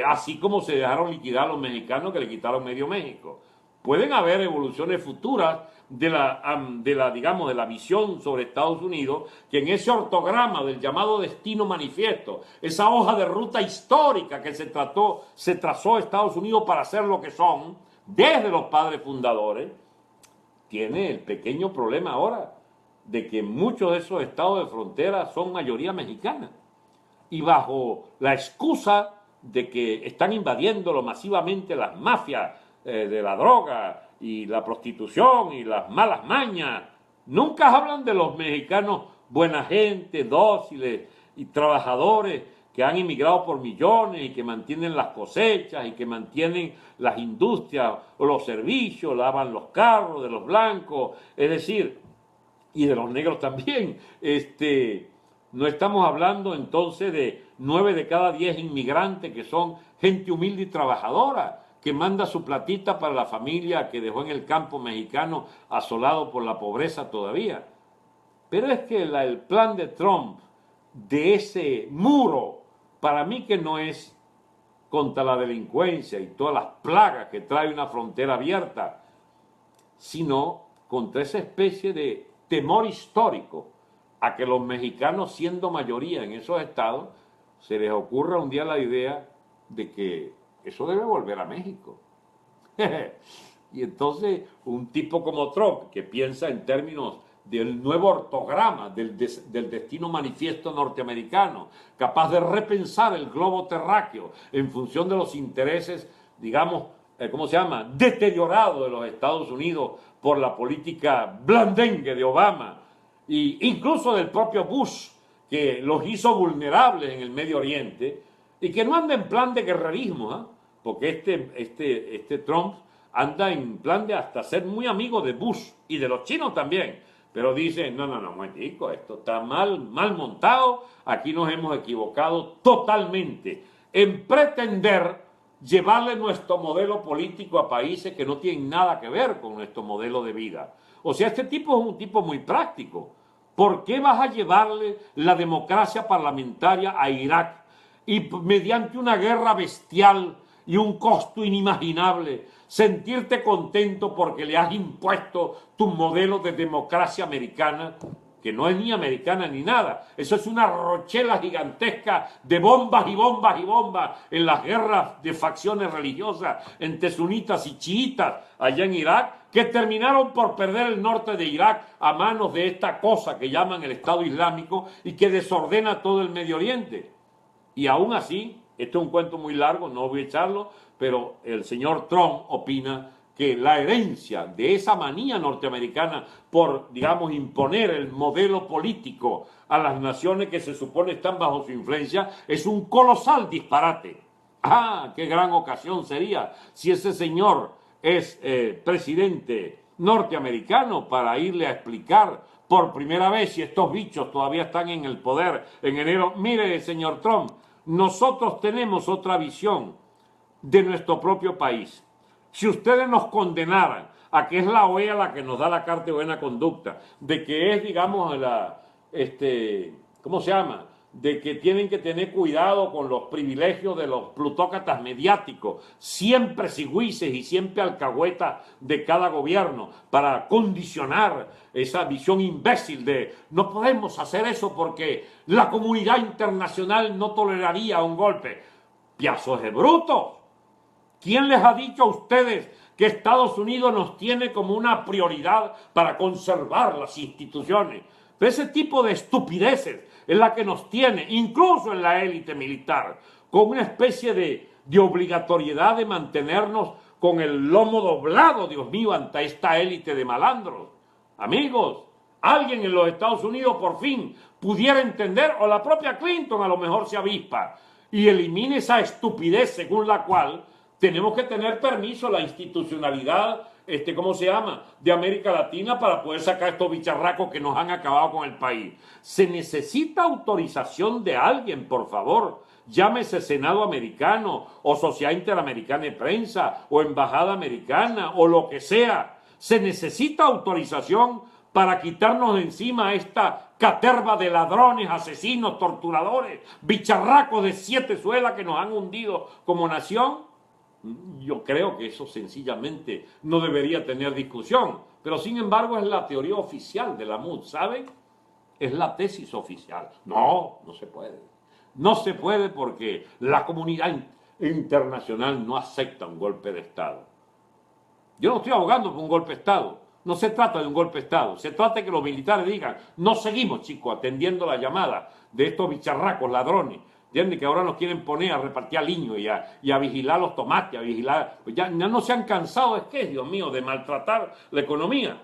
así como se dejaron liquidar los mexicanos que le quitaron medio México. Pueden haber evoluciones futuras de la visión sobre Estados Unidos, que en ese ortograma del llamado destino manifiesto, esa hoja de ruta histórica que se trazó Estados Unidos para ser lo que son, desde los padres fundadores, tiene el pequeño problema ahora de que muchos de esos estados de frontera son mayoría mexicana. Y bajo la excusa de que están invadiéndolo masivamente las mafias de la droga y la prostitución y las malas mañas, nunca hablan de los mexicanos buena gente, dóciles y trabajadores que han inmigrado por millones y que mantienen las cosechas y que mantienen las industrias o los servicios, lavan los carros de los blancos, es decir, y de los negros también. No estamos hablando entonces de 9 de cada 10 inmigrantes que son gente humilde y trabajadora, que manda su platita para la familia que dejó en el campo mexicano asolado por la pobreza todavía. Pero es que el plan de Trump de ese muro, para mí que no es contra la delincuencia y todas las plagas que trae una frontera abierta, sino contra esa especie de temor histórico a que los mexicanos, siendo mayoría en esos estados, se les ocurra un día la idea de que eso debe volver a México. Y entonces un tipo como Trump, que piensa en términos del nuevo ortograma del destino manifiesto norteamericano, capaz de repensar el globo terráqueo en función de los intereses, digamos, deteriorado de los Estados Unidos por la política blandengue de Obama e incluso del propio Bush, que los hizo vulnerables en el Medio Oriente y que no anda en plan de guerrerismo, ¿eh? Porque este Trump anda en plan de hasta ser muy amigo de Bush y de los chinos también. Pero dice, no, momentico, esto está mal montado, aquí nos hemos equivocado totalmente en pretender llevarle nuestro modelo político a países que no tienen nada que ver con nuestro modelo de vida. O sea, este tipo es un tipo muy práctico. ¿Por qué vas a llevarle la democracia parlamentaria a Irak y mediante una guerra bestial y un costo inimaginable sentirte contento porque le has impuesto tu modelo de democracia americana, que no es ni americana ni nada? Eso es una rochela gigantesca de bombas y bombas y bombas en las guerras de facciones religiosas entre sunitas y chiitas allá en Irak, que terminaron por perder el norte de Irak a manos de esta cosa que llaman el Estado Islámico y que desordena todo el Medio Oriente. Y aún así, esto es un cuento muy largo, no voy a echarlo, pero el señor Trump opina que la herencia de esa manía norteamericana por, digamos, imponer el modelo político a las naciones que se supone están bajo su influencia es un colosal disparate. ¡Ah, qué gran ocasión sería si ese señor es presidente norteamericano para irle a explicar por primera vez si estos bichos todavía están en el poder en enero? Mire, señor Trump, nosotros tenemos otra visión de nuestro propio país. Si ustedes nos condenaran a que es la OEA la que nos da la carta de buena conducta, de que es, digamos, ¿cómo se llama?, de que tienen que tener cuidado con los privilegios de los plutócratas mediáticos, siempre sigüices y siempre alcahuetas de cada gobierno, para condicionar esa visión imbécil de no podemos hacer eso porque la comunidad internacional no toleraría un golpe. ¡Piazos de brutos! ¿Quién les ha dicho a ustedes que Estados Unidos nos tiene como una prioridad para conservar las instituciones? Pero ese tipo de estupideces es la que nos tiene, incluso en la élite militar, con una especie de obligatoriedad de mantenernos con el lomo doblado, Dios mío, ante esta élite de malandros. Amigos, alguien en los Estados Unidos por fin pudiera entender, o la propia Clinton a lo mejor se avispa, y elimine esa estupidez según la cual tenemos que tener permiso, la institucionalidad, ¿cómo se llama?, de América Latina para poder sacar estos bicharracos que nos han acabado con el país. Se necesita autorización de alguien, por favor. Llámese Senado americano, o Sociedad Interamericana de Prensa, o Embajada Americana, o lo que sea. Se necesita autorización para quitarnos de encima esta caterva de ladrones, asesinos, torturadores, bicharracos de 7 suelas que nos han hundido como nación. Yo creo que eso sencillamente no debería tener discusión, pero sin embargo es la teoría oficial de la MUD, ¿saben? Es la tesis oficial. No, no se puede. No se puede porque la comunidad internacional no acepta un golpe de Estado. Yo no estoy abogando por un golpe de Estado. No se trata de un golpe de Estado. Se trata de que los militares digan, no seguimos, chicos, atendiendo la llamada de estos bicharracos, ladrones. ¿Entiendes? Que ahora nos quieren poner a repartir aliño y a vigilar los tomates, a vigilar. Pues ya no se han cansado, es que, Dios mío, de maltratar la economía.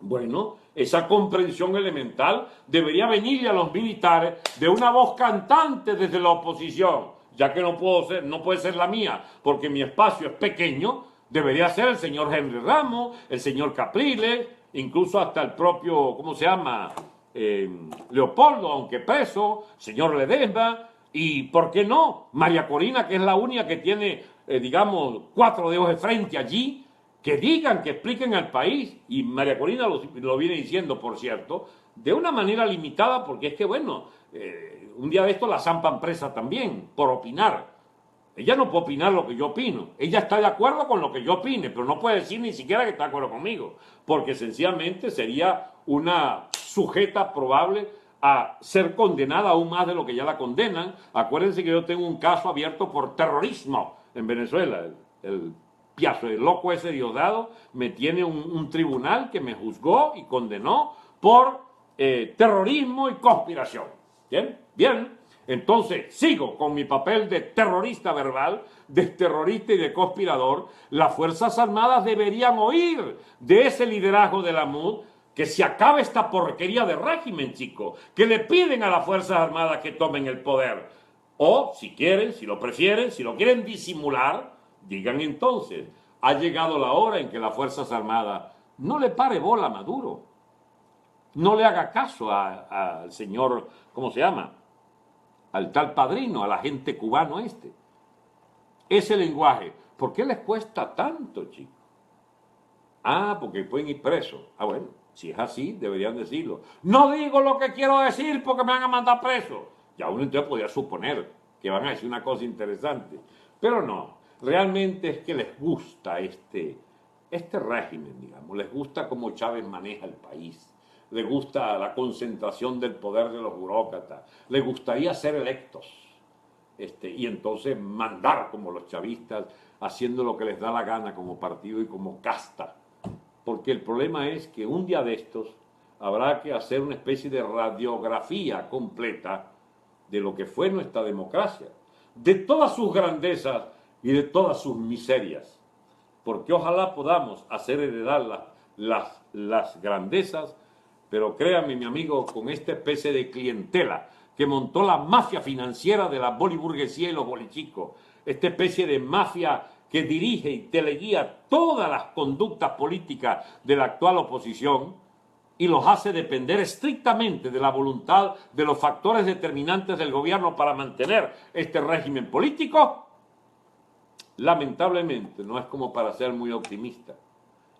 Bueno, esa comprensión elemental debería venirle a los militares de una voz cantante desde la oposición, ya que no puede ser la mía, porque mi espacio es pequeño. Debería ser el señor Henry Ramos, el señor Capriles, incluso hasta el propio, ¿cómo se llama?, Leopoldo, aunque preso, señor Ledesma. Y, ¿por qué no?, María Corina, que es la única que tiene, digamos, 4 dedos de frente allí, que digan, que expliquen al país. Y María Corina lo viene diciendo, por cierto, de una manera limitada, porque es que, bueno, un día de esto la zampan presa también, por opinar. Ella no puede opinar lo que yo opino. Ella está de acuerdo con lo que yo opine, pero no puede decir ni siquiera que está de acuerdo conmigo, porque sencillamente sería una sujeta probable a ser condenada aún más de lo que ya la condenan. Acuérdense que yo tengo un caso abierto por terrorismo en Venezuela. El piazo de loco ese Diosdado me tiene un tribunal que me juzgó y condenó por terrorismo y conspiración. ¿Bien? Bien. Entonces, sigo con mi papel de terrorista verbal, de terrorista y de conspirador. Las Fuerzas Armadas deberían oír de ese liderazgo de la MUD que se acabe esta porquería de régimen, chicos, que le piden a las Fuerzas Armadas que tomen el poder. O, si quieren, si lo prefieren, si lo quieren disimular, digan entonces, ha llegado la hora en que las Fuerzas Armadas no le pare bola a Maduro, no le haga caso al señor, ¿cómo se llama?, al tal Padrino, al agente cubano este. ese lenguaje. ¿Por qué les cuesta tanto, chicos? Ah, porque pueden ir presos. Ah, bueno, si es así, deberían decirlo. No digo lo que quiero decir porque me van a mandar preso. Ya uno entonces podría suponer que van a decir una cosa interesante. Pero no, realmente es que les gusta este régimen, digamos. Les gusta cómo Chávez maneja el país. Les gusta la concentración del poder de los burócratas. Les gustaría ser electos. Y entonces mandar como los chavistas, haciendo lo que les da la gana como partido y como casta. Porque el problema es que un día de estos habrá que hacer una especie de radiografía completa de lo que fue nuestra democracia, de todas sus grandezas y de todas sus miserias. Porque ojalá podamos hacer heredar las grandezas, pero créame, mi amigo, con esta especie de clientela que montó la mafia financiera de la boliburguesía y los bolichicos, esta especie de mafia que dirige y teleguía todas las conductas políticas de la actual oposición y los hace depender estrictamente de la voluntad de los factores determinantes del gobierno para mantener este régimen político, lamentablemente no es como para ser muy optimista.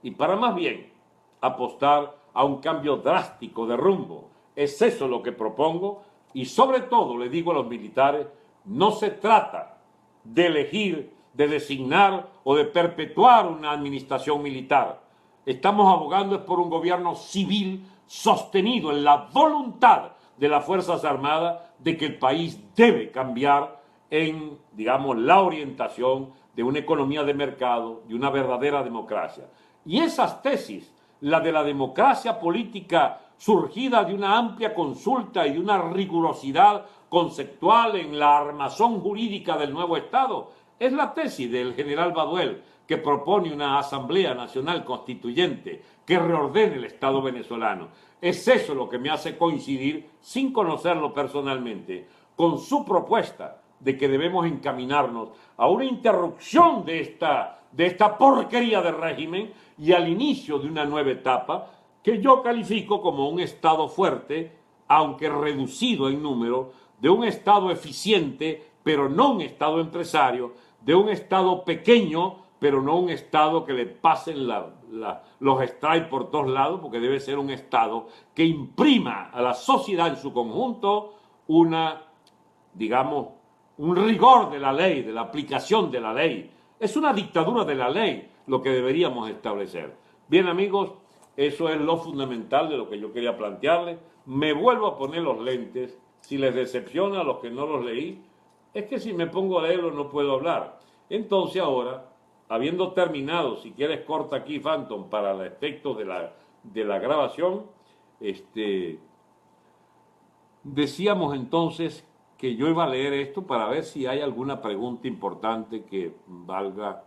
Y para más bien apostar a un cambio drástico de rumbo. Es eso lo que propongo y sobre todo le digo a los militares, no se trata de elegir, de designar o de perpetuar una administración militar. Estamos abogando por un gobierno civil sostenido en la voluntad de las Fuerzas Armadas de que el país debe cambiar en, digamos, la orientación de una economía de mercado, de una verdadera democracia. Y esas tesis, la de la democracia política surgida de una amplia consulta y de una rigurosidad conceptual en la armazón jurídica del nuevo Estado, es la tesis del general Baduel, que propone una Asamblea Nacional Constituyente que reordene el Estado venezolano. Es eso lo que me hace coincidir, sin conocerlo personalmente, con su propuesta de que debemos encaminarnos a una interrupción de esta porquería de régimen y al inicio de una nueva etapa que yo califico como un Estado fuerte, aunque reducido en número, de un Estado eficiente, pero no un Estado empresario, de un Estado pequeño, pero no un Estado que le pasen los strikes por todos lados, porque debe ser un Estado que imprima a la sociedad en su conjunto digamos, un rigor de la ley, de la aplicación de la ley. Es una dictadura de la ley lo que deberíamos establecer. Bien, amigos, eso es lo fundamental de lo que yo quería plantearles. Me vuelvo a poner los lentes. Si les decepciona a los que no los leí, es que si me pongo a leerlo no puedo hablar. Entonces ahora, habiendo terminado, si quieres corta aquí, Phantom, para el efecto de la grabación, decíamos entonces que yo iba a leer esto para ver si hay alguna pregunta importante que valga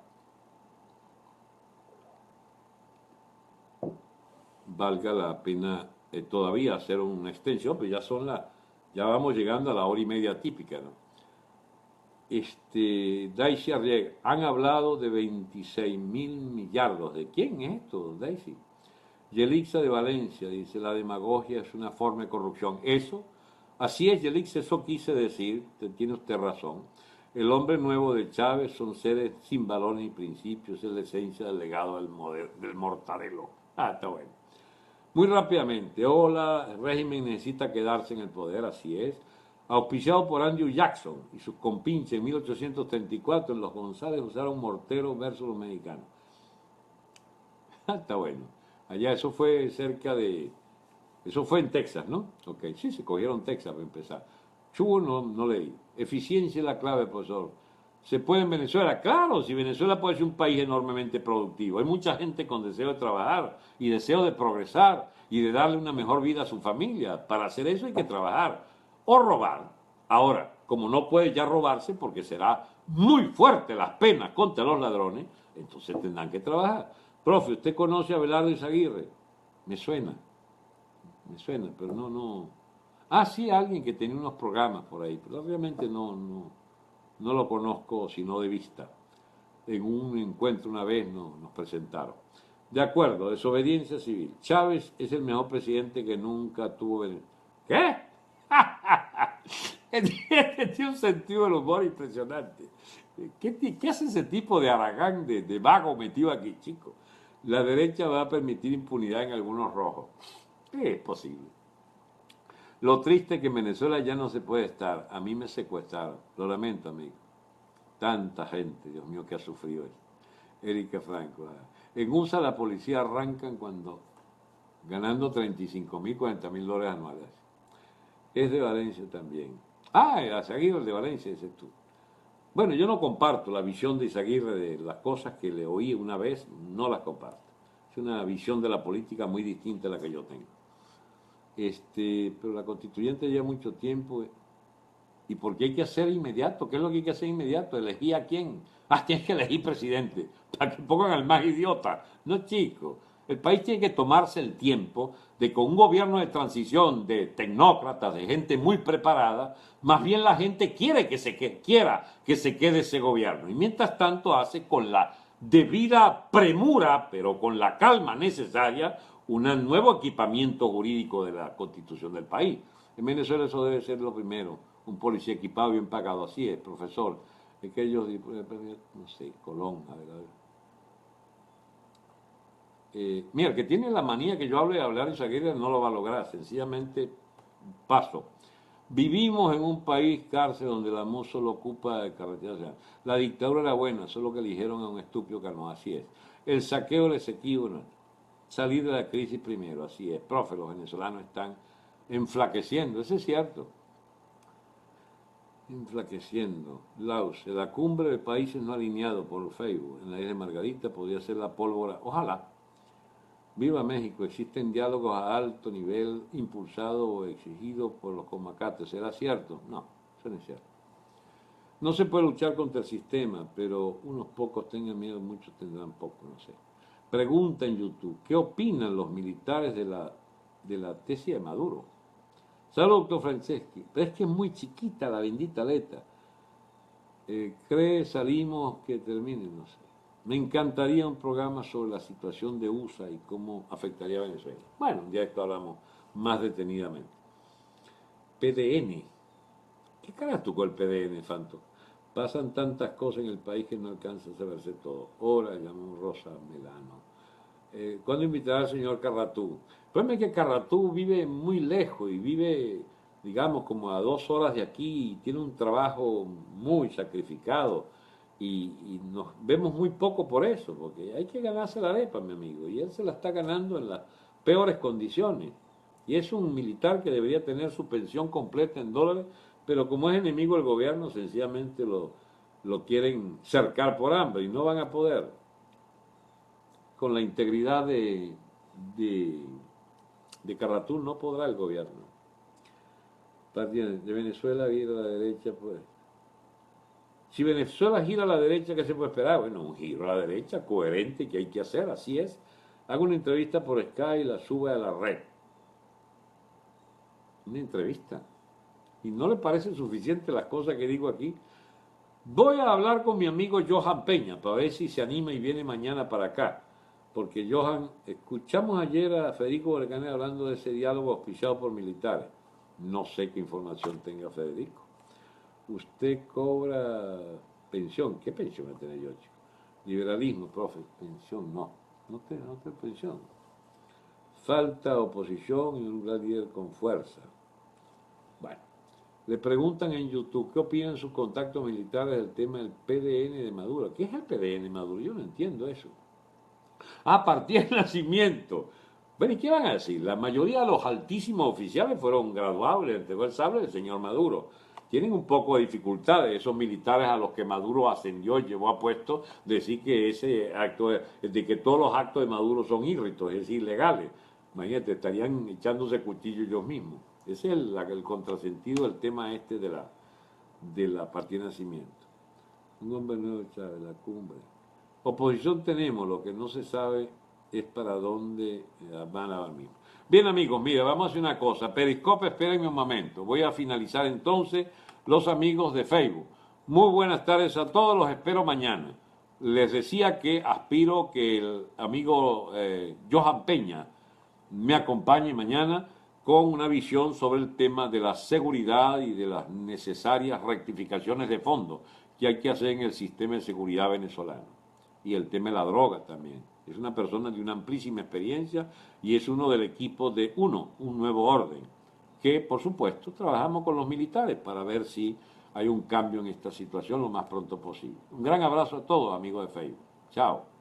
la pena todavía hacer una extensión, pero ya vamos llegando a la hora y media típica, ¿no? Daisy Arriaga, han hablado de 26.000 millardos. ¿De quién es esto, Daisy? Yelixa de Valencia dice, la demagogia es una forma de corrupción. Eso, así es, Yelixa, eso quise decir, tiene usted razón. El hombre nuevo de Chávez son seres sin valores ni principios, es la esencia del legado del mortadelo. Ah, está bueno. Muy rápidamente, hola, el régimen necesita quedarse en el poder, así es. Auspiciado por Andrew Jackson y sus compinches en 1834, en los González usaron morteros versus los mexicanos. Está bueno. Allá eso fue eso fue en Texas, ¿no? Ok, sí, se cogieron Texas para empezar. Chubo no leí. Eficiencia es la clave, profesor. ¿Se puede en Venezuela? Claro, si Venezuela puede ser un país enormemente productivo. Hay mucha gente con deseo de trabajar y deseo de progresar y de darle una mejor vida a su familia. Para hacer eso hay que trabajar o robar. Ahora, como no puede ya robarse porque será muy fuerte las penas contra los ladrones, entonces tendrán que trabajar. Profe, ¿usted conoce a Abelardo Izaguirre? Me suena, pero no. Ah, sí, alguien que tenía unos programas por ahí, pero realmente no lo conozco sino de vista. En un encuentro una vez nos presentaron. De acuerdo, desobediencia civil. Chávez es el mejor presidente que nunca tuvo Venezuela. ¿Qué? Tiene un sentido del humor impresionante. ¿Qué hace ese tipo de Aragán, de vago metido aquí, chico? La derecha va a permitir impunidad en algunos rojos. Es posible. Lo triste es que en Venezuela ya no se puede estar. A mí me secuestraron. Lo lamento, amigo. Tanta gente, Dios mío, que ha sufrido esto. Erika Franco. En USA la policía arrancan cuando ganando 35.000, 40.000 dólares anuales. Es de Valencia también. Ah, Izaguirre, el de Valencia, dices tú. Bueno, yo no comparto la visión de Izaguirre de las cosas que le oí una vez, no las comparto. Es una visión de la política muy distinta a la que yo tengo. Pero la constituyente lleva mucho tiempo. ¿Y por qué hay que hacer inmediato? ¿Qué es lo que hay que hacer inmediato? ¿Elegir a quién? Ah, tienes que elegir presidente, para que pongan al más idiota. No, chico. El país tiene que tomarse el tiempo de con un gobierno de transición de tecnócratas, de gente muy preparada, más bien la gente quiera que se quede ese gobierno. Y mientras tanto hace con la debida premura, pero con la calma necesaria, un nuevo equipamiento jurídico de la constitución del país. En Venezuela eso debe ser lo primero, un policía equipado, bien pagado. Así es, profesor. Es que ellos, no sé, Colón, a ver, a ver. Mira, el que tiene la manía que yo hable de hablar Izaguirre no lo va a lograr, sencillamente paso. Vivimos en un país cárcel donde la MUS solo ocupa carreteras. O sea, la dictadura era buena, solo que eligieron a un estúpido carno, así es. El saqueo del Esequibo, no. Salir de la crisis primero, así es. Profe, los venezolanos están enflaqueciendo, eso es cierto. Enflaqueciendo. Laos, la cumbre de países no alineados por Facebook en la isla de Margarita podría ser la pólvora. Ojalá. Viva México, existen diálogos a alto nivel impulsados o exigidos por los comacates. ¿Será cierto? No, eso no es cierto. No se puede luchar contra el sistema, pero unos pocos tengan miedo, muchos tendrán poco, no sé. Pregunta en YouTube, ¿qué opinan los militares de la tesis de Maduro? Saludos, doctor Franceschi. Pero es que es muy chiquita la bendita letra. Salimos que termine, no sé. Me encantaría un programa sobre la situación de USA y cómo afectaría a Venezuela. Bueno, ya esto hablamos más detenidamente. PDN. ¿Qué caras tú con el PDN, Fanto? Pasan tantas cosas en el país que no alcanza a saberse todo. Ahora llamó Rosa Melano. ¿Cuándo invitará al señor Carratú? El problema es que Carratú vive muy lejos y vive, digamos, como a 2 horas de aquí y tiene un trabajo muy sacrificado y nos vemos muy poco por eso, porque hay que ganarse la arepa, mi amigo, y él se la está ganando en las peores condiciones. Y es un militar que debería tener su pensión completa en dólares, pero como es enemigo del gobierno, sencillamente lo quieren cercar por hambre y no van a poder con la integridad de, de Carratú no podrá el gobierno. De Venezuela gira a la derecha, pues. Si Venezuela gira a la derecha, ¿qué se puede esperar? Bueno, un giro a la derecha coherente que hay que hacer, así es. Hago una entrevista por Sky y la sube a la red. Una entrevista. ¿Y no le parecen suficientes las cosas que digo aquí? Voy a hablar con mi amigo Johan Peña para ver si se anima y viene mañana para acá. Porque Johan, escuchamos ayer a Federico Berganel hablando de ese diálogo auspiciado por militares. No sé qué información tenga Federico. Usted cobra pensión. ¿Qué pensión va a tener yo, chico? Liberalismo, profe. Pensión, no. No tengo pensión. Falta oposición y un gran líder con fuerza. Bueno. Le preguntan en YouTube qué opinan sus contactos militares del tema del PDN de Maduro. ¿Qué es el PDN de Maduro? Yo no entiendo eso. Ah, partida de nacimiento. Bueno, ¿y qué van a decir? La mayoría de los altísimos oficiales fueron graduados, le entregó el sable del señor Maduro. Tienen un poco de dificultades esos militares a los que Maduro ascendió y llevó a puesto decir que ese acto, de que todos los actos de Maduro son írritos, es decir, ilegales. Imagínate, estarían echándose cuchillo ellos mismos. Ese es el contrasentido del tema este de la partida de nacimiento. Un hombre nuevo, Chávez, la cumbre. Oposición tenemos, lo que no se sabe es para dónde van a mismo. Bien, amigos, mira, vamos a hacer una cosa. Periscope, espérenme un momento. Voy a finalizar entonces los amigos de Facebook. Muy buenas tardes a todos, los espero mañana. Les decía que aspiro que el amigo Johan Peña me acompañe mañana con una visión sobre el tema de la seguridad y de las necesarias rectificaciones de fondo que hay que hacer en el sistema de seguridad venezolano. Y el tema de la droga también. Es una persona de una amplísima experiencia y es uno del equipo de un nuevo orden, que por supuesto trabajamos con los militares para ver si hay un cambio en esta situación lo más pronto posible. Un gran abrazo a todos, amigos de Facebook. Chao.